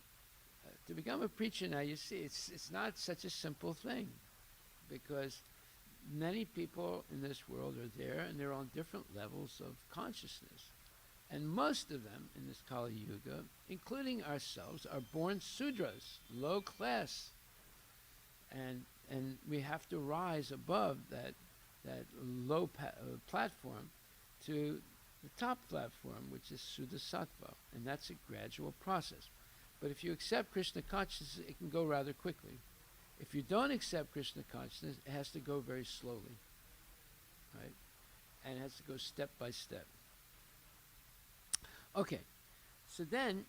to become a preacher now, you see, it's not such a simple thing, because many people in this world are there, and they're on different levels of consciousness. And most of them in this Kali Yuga, including ourselves, are born Sudras, low class. And we have to rise above that low platform to the top platform, which is Sudasattva. And that's a gradual process. But if you accept Krishna consciousness, it can go rather quickly. If you don't accept Krishna consciousness, it has to go very slowly. Right? And it has to go step by step. Okay, so then,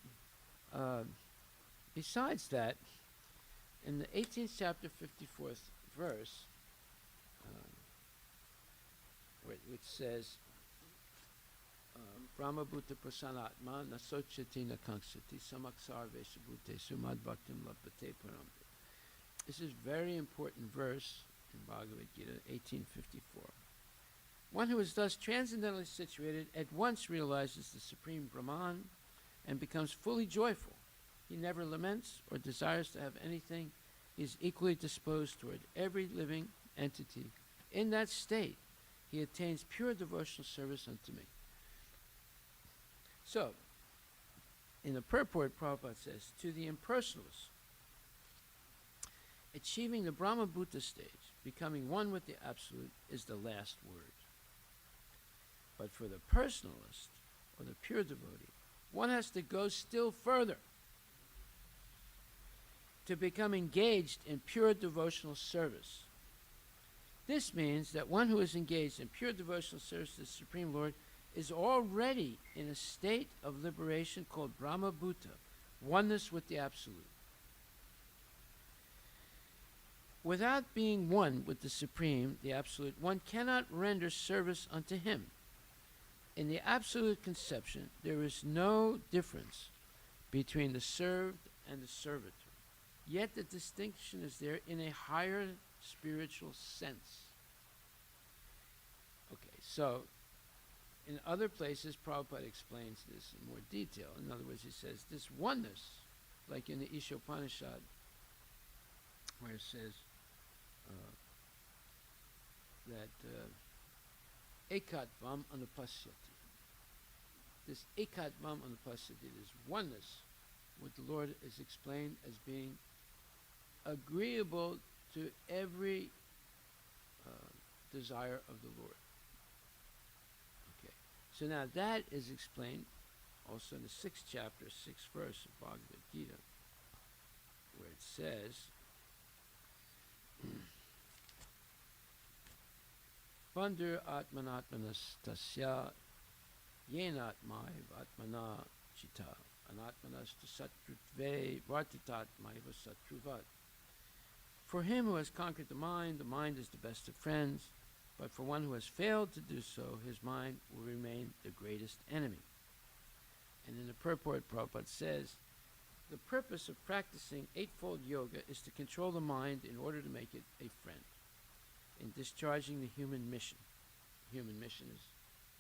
besides that, in the 18th chapter, 54th verse, which says, Brahma Bhuta Prasanatma Nasochati Nakangsati Samaksar Veshabhute Sumad Bhaktim Lapate Paramte. This is a very important verse in Bhagavad Gita, 1854. One who is thus transcendentally situated at once realizes the Supreme Brahman and becomes fully joyful. He never laments or desires to have anything he is equally disposed toward every living entity. In that state, he attains pure devotional service unto me. So, in the purport, Prabhupada says, to the impersonalist, achieving the Brahma Bhuta stage, becoming one with the Absolute, is the last word. But for the personalist, or the pure devotee, one has to go still further to become engaged in pure devotional service. This means that one who is engaged in pure devotional service to the Supreme Lord is already in a state of liberation called Brahma Bhuta, oneness with the Absolute. Without being one with the Supreme, the Absolute, one cannot render service unto him. In the Absolute conception, there is no difference between the served and the servitor. Yet the distinction is there in a higher spiritual sense. Okay, so in other places, Prabhupada explains this in more detail. In other words, he says this oneness, like in the Ishopanishad, where it says that ekat vam anupasyati. This ekat vam anupasyati, this oneness with the Lord, is explained as being agreeable to every desire of the Lord. Okay, so now that is explained also in the 6th chapter, 6th verse of Bhagavad Gita, where it says, Bandhur atmanatmanas tasya yenatmaiv atmana chita anatmanas satrutve vartitatmaiva satruvat. For him who has conquered the mind is the best of friends, but for one who has failed to do so, his mind will remain the greatest enemy. And in the purport, Prabhupada says, the purpose of practicing Eightfold Yoga is to control the mind in order to make it a friend in discharging the human mission. The human mission is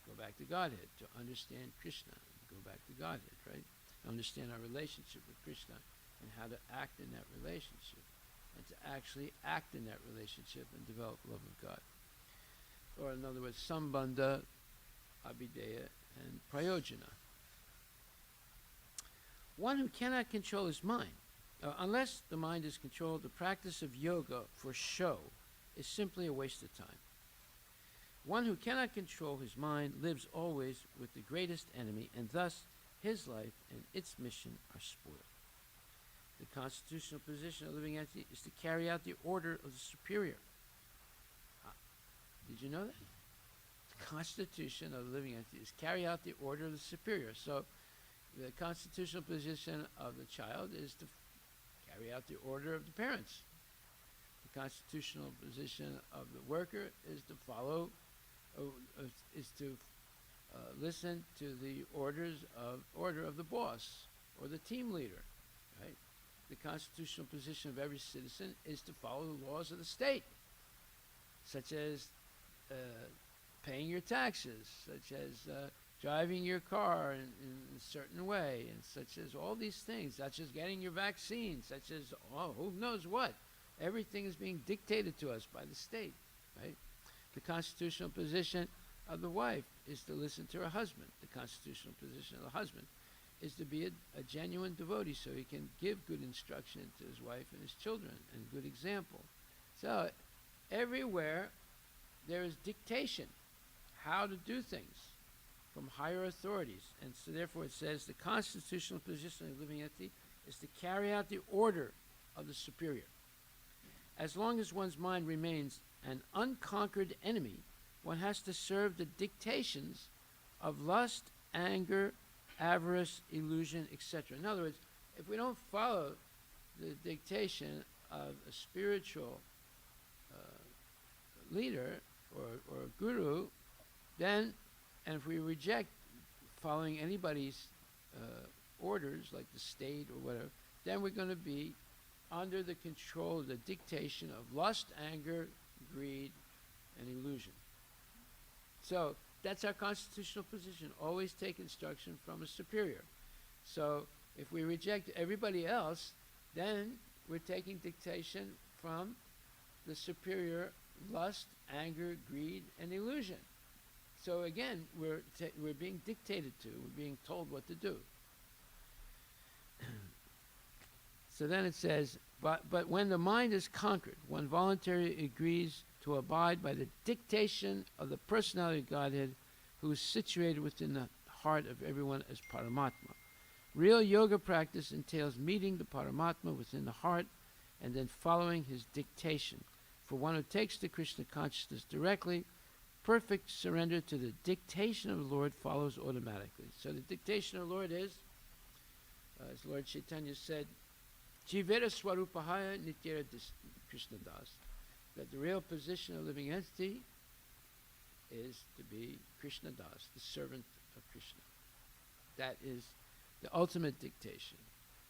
go back to Godhead, to understand Krishna, go back to Godhead, right? Understand our relationship with Krishna and how to act in that relationship, and to actually act in that relationship and develop love of God. Or in other words, Sambandha, Abhideya, and Prayojana. One who cannot control his mind, unless the mind is controlled, the practice of yoga for show is simply a waste of time. One who cannot control his mind lives always with the greatest enemy, and thus his life and its mission are spoiled. The constitutional position of living entity is to carry out the order of the superior. Did you know that? The constitution of the living entity is carry out the order of the superior. So the constitutional position of the child is to carry out the order of the parents. The constitutional position of the worker is to follow, listen to the order of the boss or the team leader, right? The constitutional position of every citizen is to follow the laws of the state, such as paying your taxes, such as driving your car in a certain way, and such as all these things, such as getting your vaccine, such as, who knows what. Everything is being dictated to us by the state, right? The constitutional position of the wife is to listen to her husband. The constitutional position of the husband is to be a genuine devotee, so he can give good instruction to his wife and his children and good example. So everywhere there is dictation, how to do things from higher authorities. And so therefore it says the constitutional position of the living entity is to carry out the order of the superior. As long as one's mind remains an unconquered enemy, one has to serve the dictations of lust, anger, avarice, illusion, etc. In other words, if we don't follow the dictation of a spiritual leader or guru, then, and if we reject following anybody's orders, like the state or whatever, then we're going to be under the control of the dictation of lust, anger, greed, and illusion. So that's our constitutional position. Always take instruction from a superior. So if we reject everybody else, then we're taking dictation from the superior lust, anger, greed, and illusion. So again, we're being dictated to. We're being told what to do. So then it says, but when the mind is conquered, one voluntarily agrees to abide by the dictation of the personality of Godhead, who is situated within the heart of everyone as Paramatma. Real yoga practice entails meeting the Paramatma within the heart and then following his dictation. For one who takes the Krishna consciousness directly, perfect surrender to the dictation of the Lord follows automatically. So the dictation of the Lord is, as Lord Chaitanya said, Jivera Swarupahaya Nityara Krishna Das, that the real position of living entity is to be Krishna Das, the servant of Krishna. That is the ultimate dictation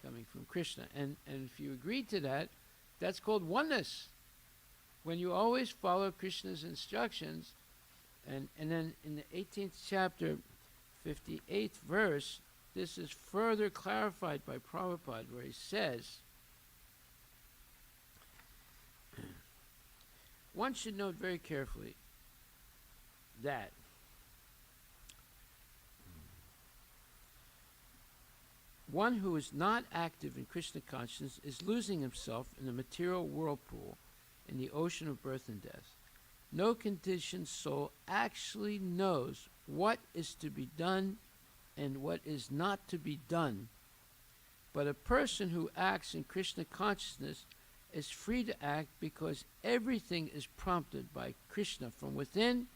coming from Krishna. And if you agree to that, that's called oneness. When you always follow Krishna's instructions, and then in the 18th chapter, 58th verse, this is further clarified by Prabhupada, where he says, one should note very carefully that one who is not active in Krishna consciousness is losing himself in the material whirlpool in the ocean of birth and death. No conditioned soul actually knows what is to be done and what is not to be done. But a person who acts in Krishna consciousness is free to act because everything is prompted by Krishna from within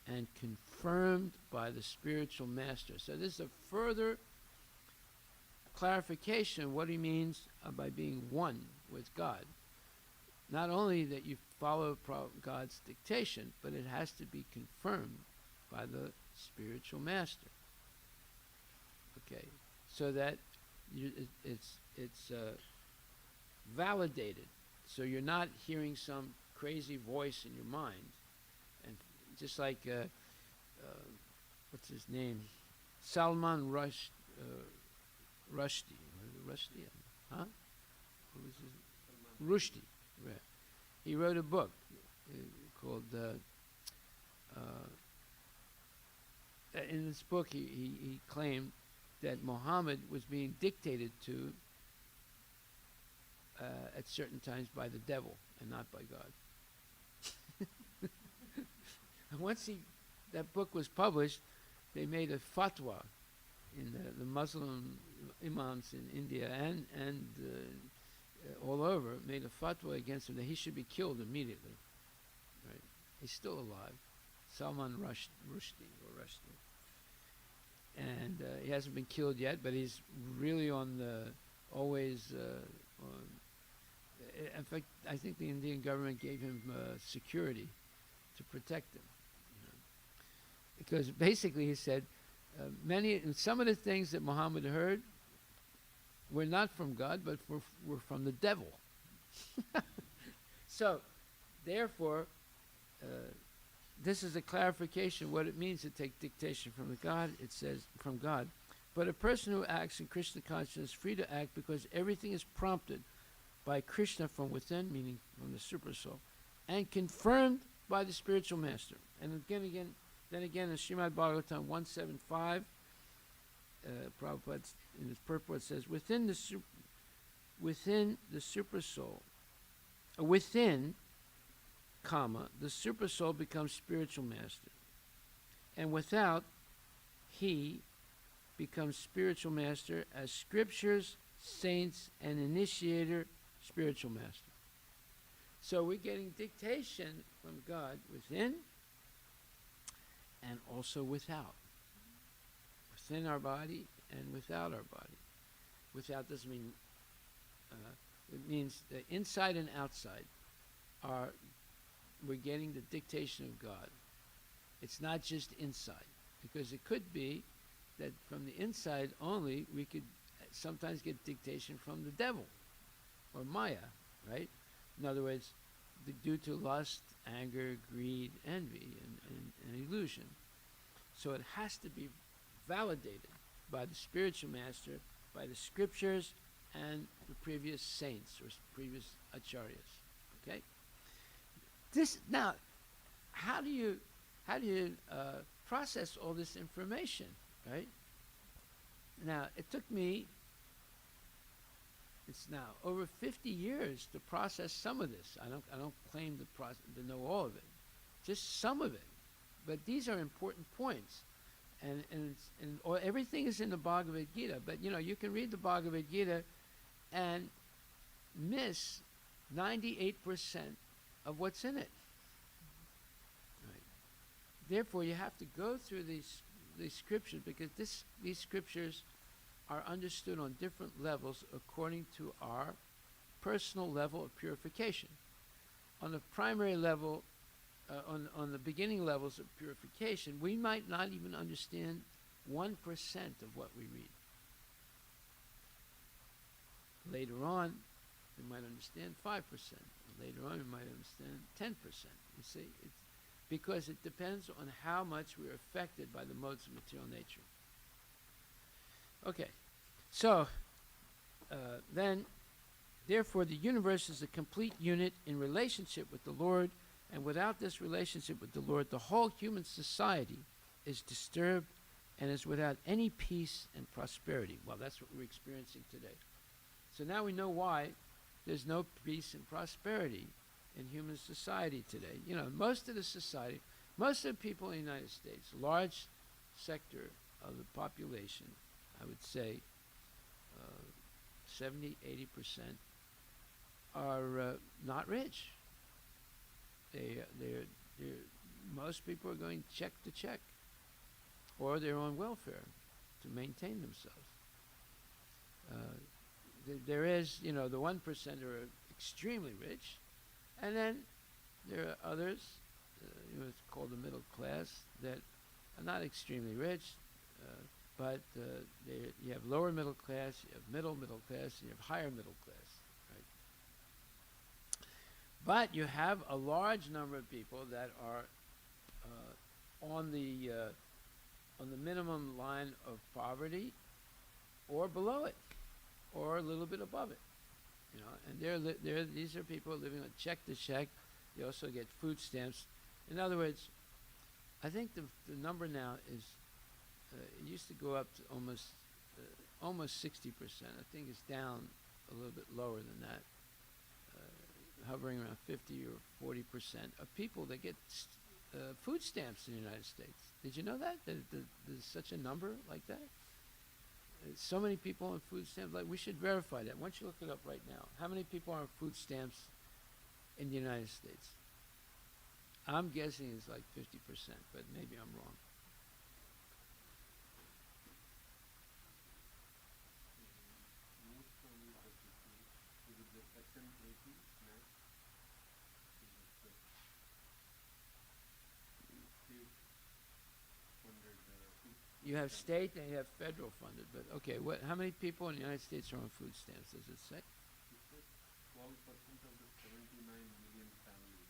and confirmed by the spiritual master. So this is a further clarification of what he means by being one with God. Not only that you follow God's dictation, but it has to be confirmed by the spiritual master. Okay, so that it's validated. So you're not hearing some crazy voice in your mind, and just like what's his name, Salman Rushdie, huh? What was his? Rushdie. Right. He wrote a book called. In this book, he claimed that Muhammad was being dictated to at certain times by the devil and not by God. And once that book was published, they made a fatwa in the Muslim imams in India and all over, made a fatwa against him that he should be killed immediately. Right? He's still alive, Salman Rushdie. And he hasn't been killed yet, but he's really on the always. In fact, I think the Indian government gave him security to protect him, because basically he said some of the things that Muhammad heard were not from God, but were from the devil. So, therefore, this is a clarification of what it means to take dictation from God. It says, from God. But a person who acts in Krishna consciousness is free to act because everything is prompted by Krishna from within, meaning from the super soul, and confirmed by the spiritual master. And then again in Srimad Bhagavatam 175, Prabhupada in his purport says, within the super soul, within, the super soul becomes spiritual master. And without, he becomes spiritual master as scriptures, saints, and initiator, spiritual master. So we're getting dictation from God within and also without. Within our body and without our body. Without doesn't mean, it means that inside and outside we're getting the dictation of God. It's not just inside, because it could be that from the inside only we could sometimes get dictation from the devil or Maya, right? In other words, due to lust, anger, greed, envy, and illusion. So it has to be validated by the spiritual master, by the scriptures, and the previous saints or previous acharyas. Okay. This now, how do you process all this information, right? Now, it took me, it's now over 50 years to process some of this. I don't claim to know all of it, just some of it. But these are important points, and everything is in the Bhagavad Gita. But you can read the Bhagavad Gita and miss 98% of what's in it. Right. Therefore, you have to go through these scriptures, because these scriptures are understood on different levels according to our personal level of purification. On the primary level, on the beginning levels of purification, we might not even understand 1% of what we read. Later on, we might understand 5%. Later on, we might understand 10%. You see, it's because it depends on how much we're affected by the modes of material nature. Okay, so then, therefore, the universe is a complete unit in relationship with the Lord, and without this relationship with the Lord, the whole human society is disturbed and is without any peace and prosperity. Well, that's what we're experiencing today. So now we know why there's no peace and prosperity in human society today. Most of the people in the United States, a large sector of the population, I would say 70, 80% are not rich. Most people are going check to check, or they're on welfare to maintain themselves. There is, the 1% are extremely rich, and then there are others, it's called the middle class, that are not extremely rich, but you have lower middle class, you have middle class, and you have higher middle class, right? But you have a large number of people that are on the minimum line of poverty, or below it, or a little bit above it, and these are people living on check to check. They also get food stamps. In other words, I think the number now is, it used to go up to almost 60%. I think it's down a little bit lower than that, hovering around 50 or 40% of people that get food stamps in the United States. Did you know that there's such a number like that? So many people on food stamps. Like, we should verify that. Why don't you look it up right now? How many people are on food stamps in the United States? I'm guessing it's like 50%, but maybe I'm wrong. You have state and you have federal funded, but okay, how many people in the United States are on food stamps, does it say? It says 12% of the 79 million families.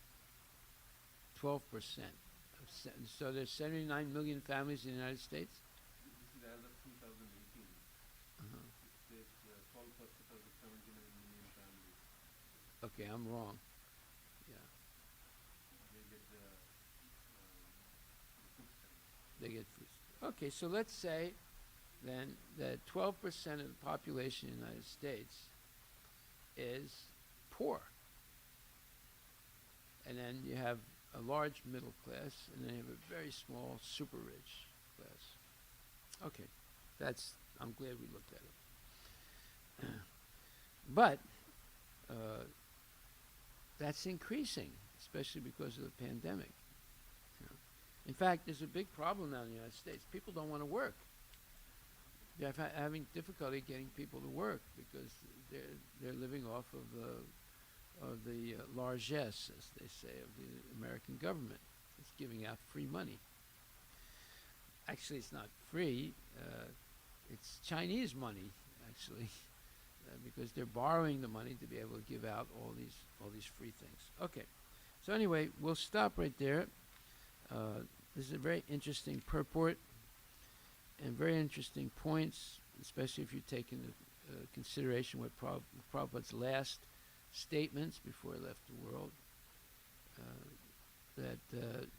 12%. So there's 79 million families in the United States? This is as of 2018. Uh-huh. It says 12% of the 79 million families. Okay, I'm wrong. Yeah, They get the food stamps. they get food. Okay, so let's say then that 12% of the population in the United States is poor. And then you have a large middle class, and then you have a very small super rich class. Okay, I'm glad we looked at it. But that's increasing, especially because of the pandemic. In fact, there's a big problem now in the United States. People don't want to work. They're having difficulty getting people to work because they're living off of the largesse, as they say, of the American government. It's giving out free money. Actually, it's not free. It's Chinese money, actually, because they're borrowing the money to be able to give out all these free things. Okay. So anyway, we'll stop right there. This is a very interesting purport and very interesting points, especially if you take into consideration what Prabhupada's last statements before he left the world, that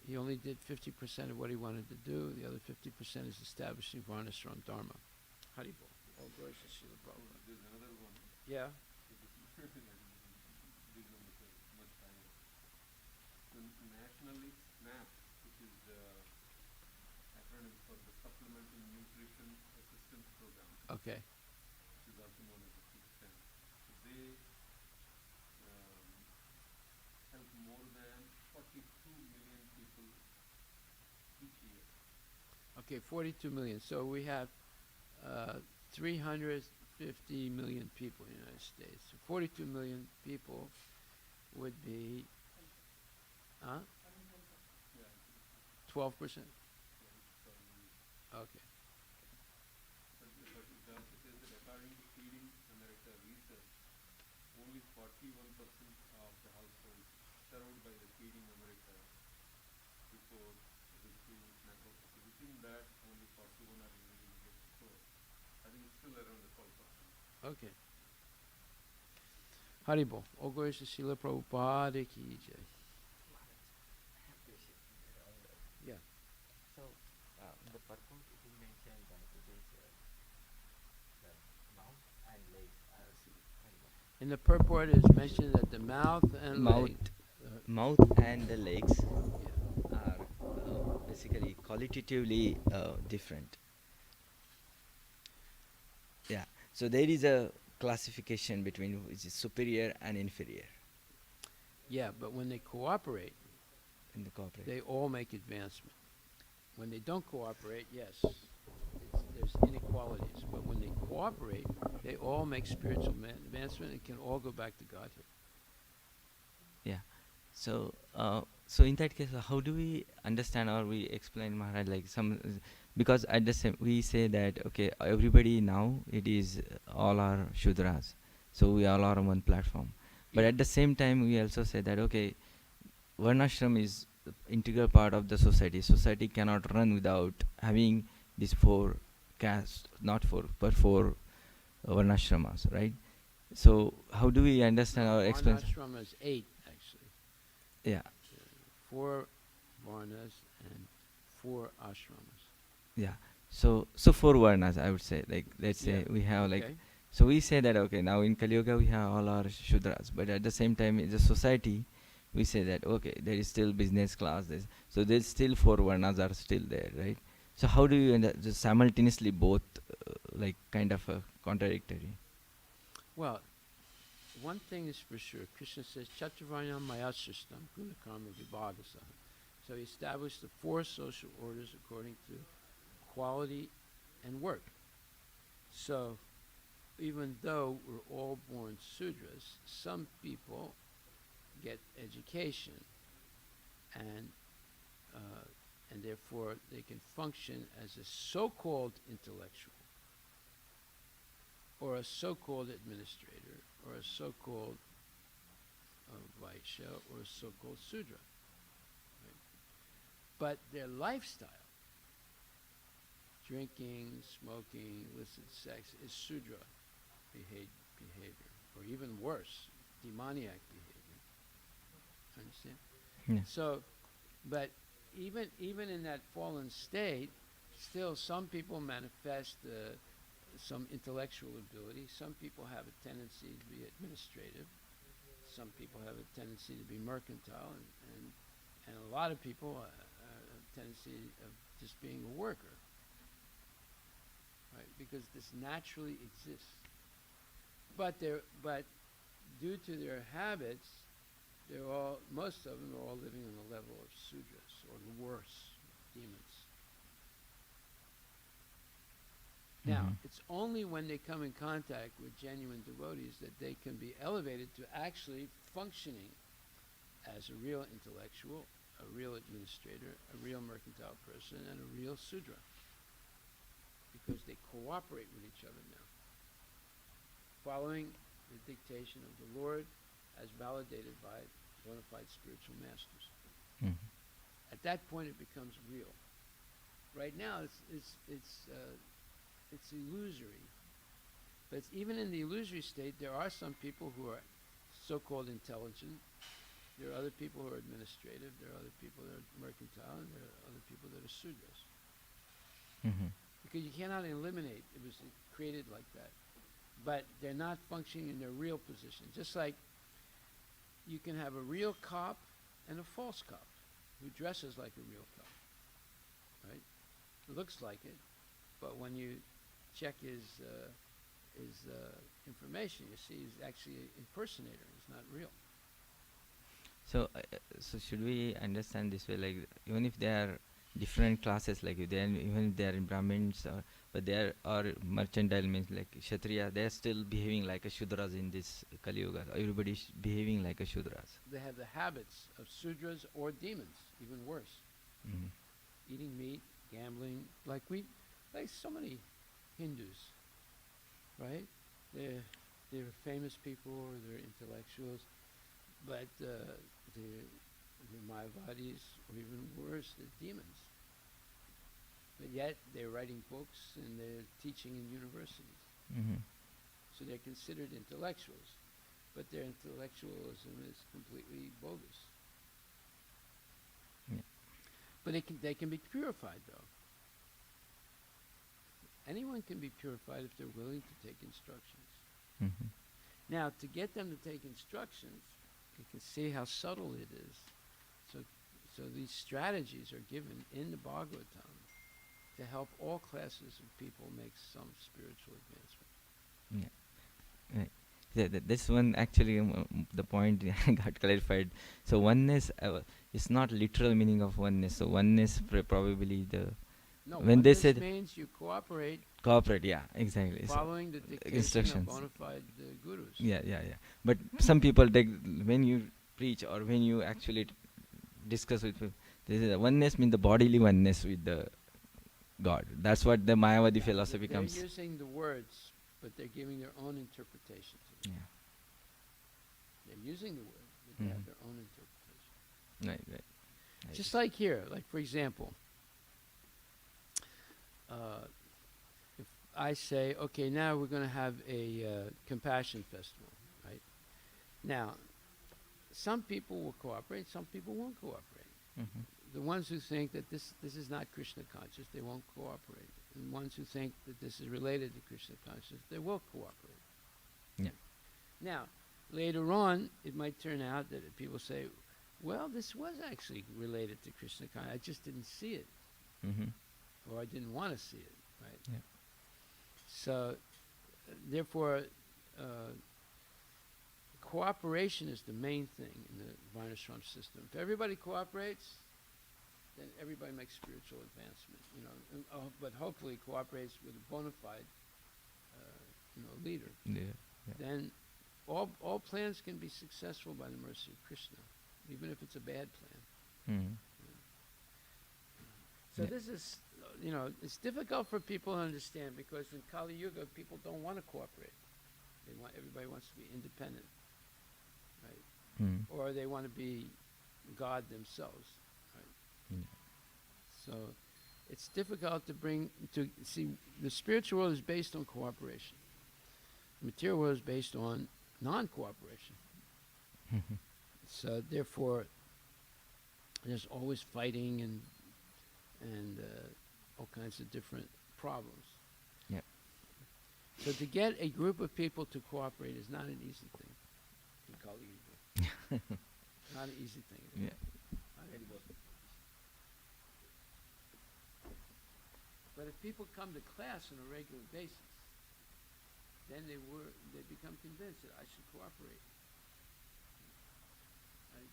he only did 50% of what he wanted to do. The other 50% is establishing Varnashram Dharma. Haribol. All glories to Srila Prabhupada. There's another one. Yeah. These numbers are much higher. The nationally SNAP, which is the acronym for the Supplemental Nutrition Assistance Program, Okay. which is also known as the food stamp. So they help more than 42 million people each year. Okay, 42 million. So we have 350 million people in the United States. So 42 million people would be, huh? Yeah, 12%? probably. Okay. But it also says that according to Feeding America research, only 41% of the households served by the Feeding America report receive SNAP. So within that, only 41 are really get scored. I think it's still around the 12%. Okay. Haribol. All glories to Srila Prabhupada ki jai. Yeah. So, in the purport it is mentioned that it is the mouth and legs are In the purport, it is mentioned that the mouth and Mouth. leg, mouth and the legs yeah. are basically qualitatively different. Yeah. So there is a classification between which is superior and inferior Yeah, but when they cooperate, in the corporate. they all make advancement. When they don't cooperate, yes, there's inequalities. But when they cooperate, they all make spiritual advancement and can all go back to Godhead. Yeah. So, so in that case, how do we understand or we explain Maharaj like some? Because at the same we say that okay, everybody now it is all are Shudras, so we all are on one platform. But Yeah. at the same time, we also say that okay, Varnashram is the integral part of the society. Society cannot run without having these four castes, not four, but four Varnashramas, right? So how do we understand or explain? Varnashrama is 8, actually. Yeah, 4 Varnas and 4 ashramas. yeah. So four Varnas, I would say. Like let's say Yeah, we have like. okay. So we say that okay, now in Kali Yuga we have all our Shudras, but at the same time in the society, we say that okay, there is still business class. So there's still four Varnas are still there, right? So how do you just simultaneously both like kind of contradictory? Well, one thing is for sure. Krishna says, Chaturvarnam Maya Sistam, Guna Karma Vibhagasa. So he established the 4 social orders according to quality and work. So even though we're all born Sudras, some people get education and therefore they can function as a so-called intellectual or a so-called administrator or a so-called Vaishya or a so-called Sudra. Right? But their lifestyle, drinking, smoking, illicit sex, is Sudra behavior, or even worse, demoniac behavior. Understand? Yeah. So, but even in that fallen state, still some people manifest some intellectual ability. Some people have a tendency to be administrative. Some people have a tendency to be mercantile, and a lot of people have a tendency of just being a worker. Right? Because this naturally exists. But due to their habits, most of them are all living on the level of Sudras, or the worse, demons. Now, Mhm. it's only when they come in contact with genuine devotees that they can be elevated to actually functioning as a real intellectual, a real administrator, a real mercantile person, and a real Sudra. Because they cooperate with each other now, following the dictation of the Lord as validated by bona fide spiritual masters. Mhm. At that point, it becomes real. Right now, it's illusory, But even in the illusory state, there are some people who are so-called intelligent. There are other people who are administrative. There are other people that are mercantile, and there are other people that are sudras. Mhm. Because you cannot eliminate. It was created like that. But they're not functioning in their real position. Just like you can have a real cop and a false cop who dresses like a real cop, right? Looks like it, but when you check his information, you see he's actually an impersonator. He's not real. So, so should we understand this way? Like, even if they are different classes, like if they are, even if they are in Brahmins, but they are or mercantile means like Kshatriya, they are still behaving like a Shudras in this Kali Yuga. Everybody is behaving like a Shudras. They have the habits of sudras or demons, even worse. Mhm. Eating meat, gambling, like so many Hindus, right? They're famous people or they're intellectuals, but they're Mayavadis, or even worse, they're demons. But yet they're writing books and they're teaching in universities. Mhm. So they're considered intellectuals, but their intellectualism is completely bogus. Yeah. But they can be purified, though. Anyone can be purified if they're willing to take instructions. Mhm. Now, to get them to take instructions, you can see how subtle it is. So these strategies are given in the Bhagavatam to help all classes of people make some spiritual advancement. Yeah. Right. Yeah, this one actually the point got clarified. So oneness is not literal meaning of oneness. So oneness probably the No, when they oneness said means you cooperate, cooperate. Yeah, exactly. So following the dictation instructions. of bona fide gurus. yeah. But some people take when you preach or when you actually discuss with people, this is oneness means the bodily oneness with the God. That's what the Mayavadi philosophy They're comes. using the words, but they're giving their own interpretation to it. Yeah. They're using the word, but they have Mhm. their own interpretation. Right. Just like here, like for example, if I say, okay, now we're going to have a compassion festival, right? Now, some people will cooperate, some people won't cooperate. Mhm. The ones who think that this is not Krishna conscious, they won't cooperate. And ones who think that this is related to Krishna consciousness, they will cooperate. Yeah. Now, later on, it might turn out that people say, well, this was actually related to Krishna consciousness. I just didn't see it, Mhm. or I didn't want to see it, right? Yeah. So, therefore, cooperation is the main thing in the Varnashram system. If everybody cooperates, then everybody makes spiritual advancement, but hopefully cooperates with a bona fide, leader. Yeah. Then all plans can be successful by the mercy of Krishna, even if it's a bad plan. Mhm. So Yeah. this is, it's difficult for people to understand because in Kali Yuga, people don't want to cooperate. Everybody wants to be independent, right? Mhm. Or they want to be God themselves, right? Yeah. So it's difficult to see the spiritual world is based on cooperation. The material world is based on non-cooperation. Mhm. So therefore, there's always fighting and all kinds of different problems. Yeah. So to get a group of people to cooperate is not an easy thing in Kali Yuga. Not an easy thing. Yeah. But if people come to class on a regular basis, then they become convinced that I should cooperate. Right?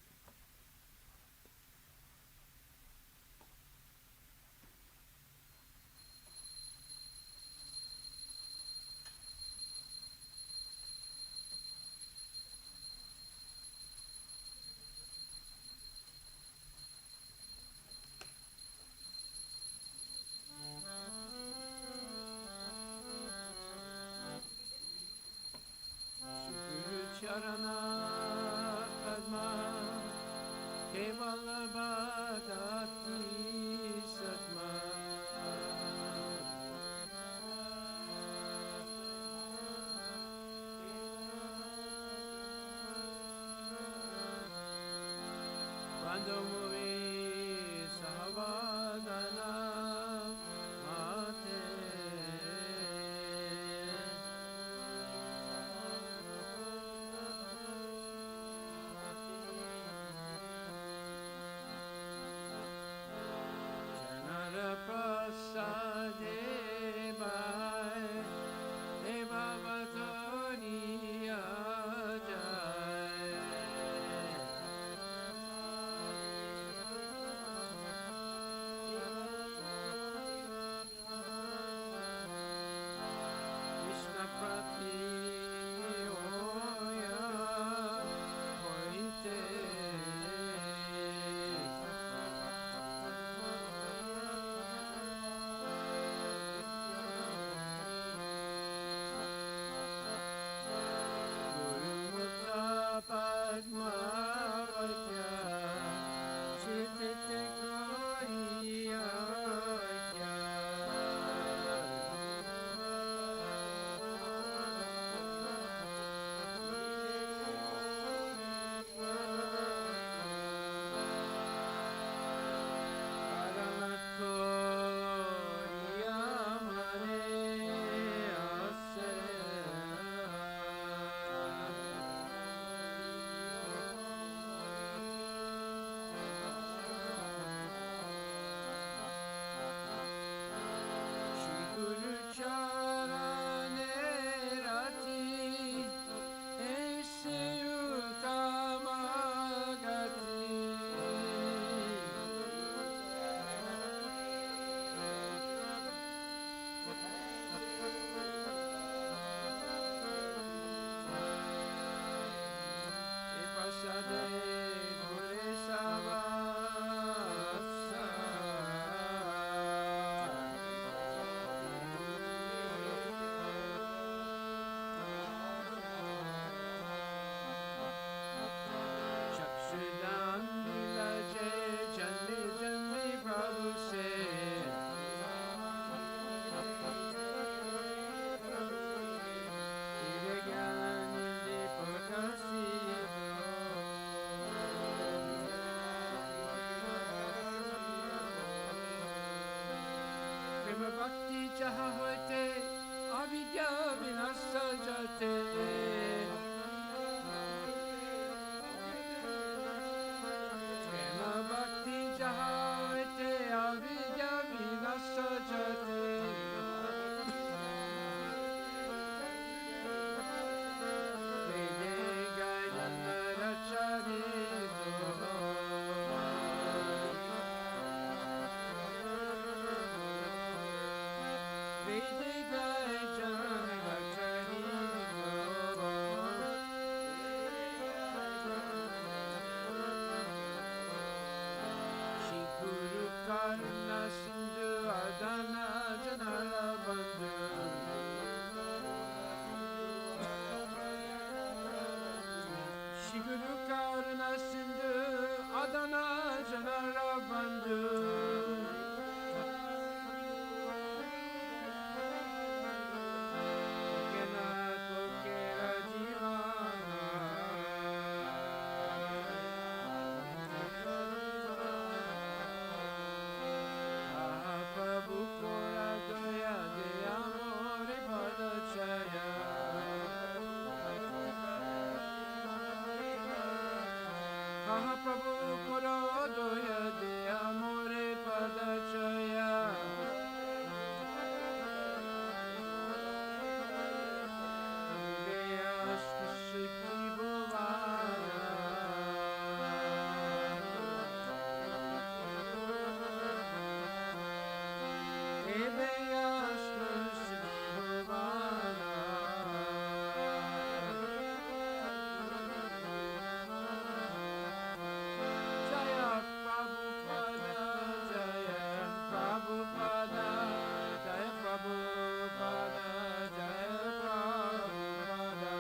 Charana Padma Kevala Bhagati Satma Sharane Rati Ese Utamagati Ipasade Gure Savasa Chakshudan Nilaje Janni Janni Prabhu se Ire Gyani Dipakasi Prema Bhakti Jaha hote Avidya Vinasa Jate Prema Bhakti Jaha hote Avidya Vinasa Jate Vede Gayana Racharito Vede Gayana Racharito Shri Guru Karuna Sindhu Adana Janala Bandhu Shri Guru Karuna Sindhu Adana Janala Bandhu Lokanath Lokera Jivana Prabhu Kora Doya De Amore Padachaya Prabhu Kora Doya De Amore Padachaya Viveyasta Shikhi Bhuvana Viveyasta Shikhi Bhuvana Jaya Prabhupada Jaya Prabhupada Jaya Prabhupada Jaya Prabhupada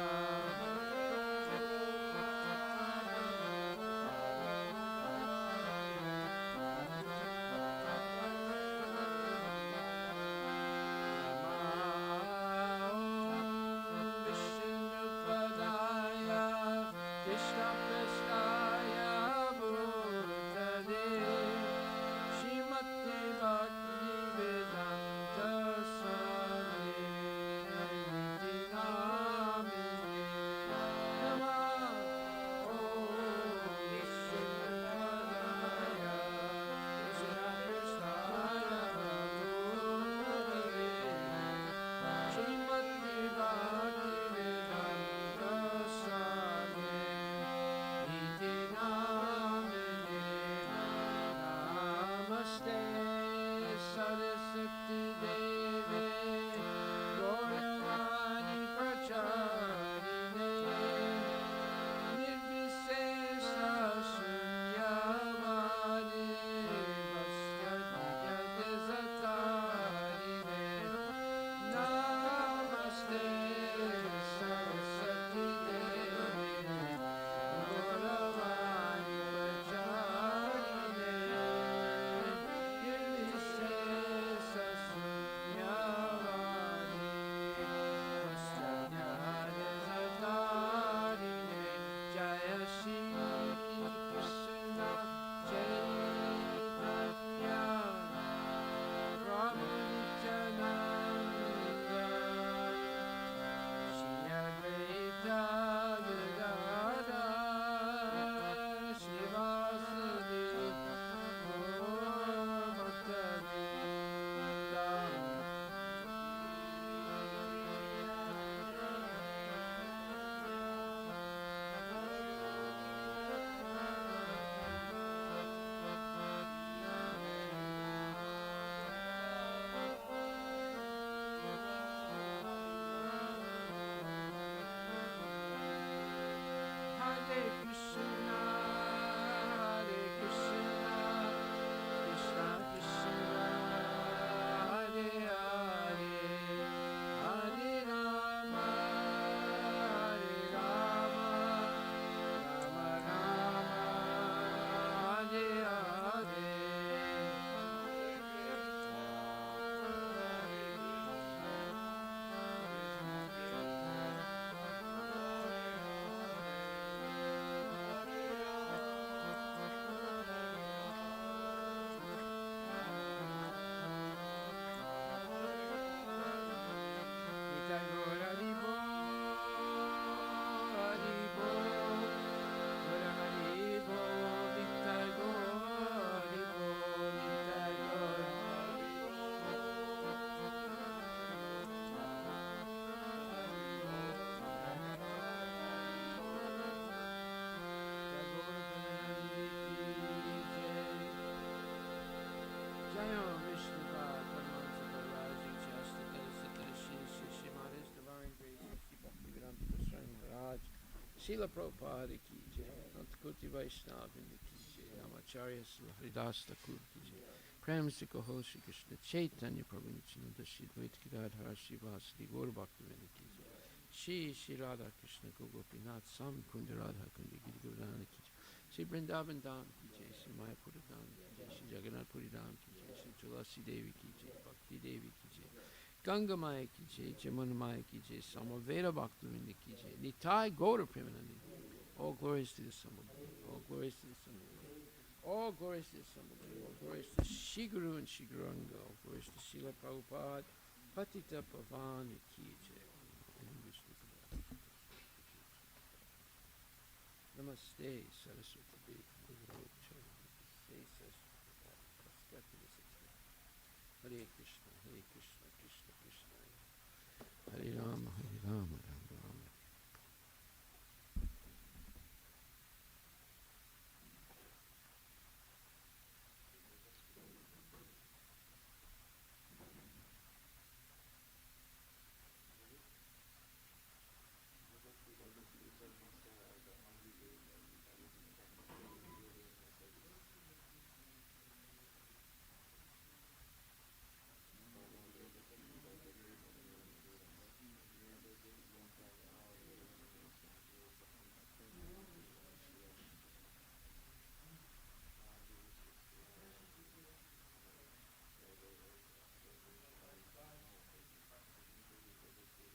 Jayam Vishnupada Paramahansa Pariraji Chastitara Satara Shri Shri Srimad His Divine Grace Shri Bhaktivedanta Swami Maharaj Srila Prabhupada Ki Jai Antakoti Vaishnava Vrinda Ki Jai Namacharya Srila Haridas Thakur Ki Jai Prem Sri Kaho Shri Krishna Chaitanya Prabhu Nityananda Shri Dvaita Gadadhara Shri Vasudeva Gaura Bhaktivinoda Ki Jai Shri Radha Krishna Gopinath Swami Kunda Radha Kundi Giri Govardhana Ki Jai Shri Vrindavan Dham Ki Jai Shri Mayapura Dham Ki Jai Shri Jagannath Puri Dham Ki Jai Shri Tulasi Devi Ki Jai Bhakti Devi Ki Jai Ganga Maya Ki Jai Jamuna Maya Ki Jai Samaveda Bhaktivinoda Ki Jai Nitai Gaura Premanandi. All glories to the Samaveda. All glories to the Samaveda. All glories to the Samaveda. All glories to Shri Guru and Shri Guranga. All glories to Srila Prabhupada. Patita Pavani Ki Jai. Namaste Saraswati Devi. Namaste Saraswati Devi. Hare Krishna, Krishna Krishna, Hare Rama, Hare Rama.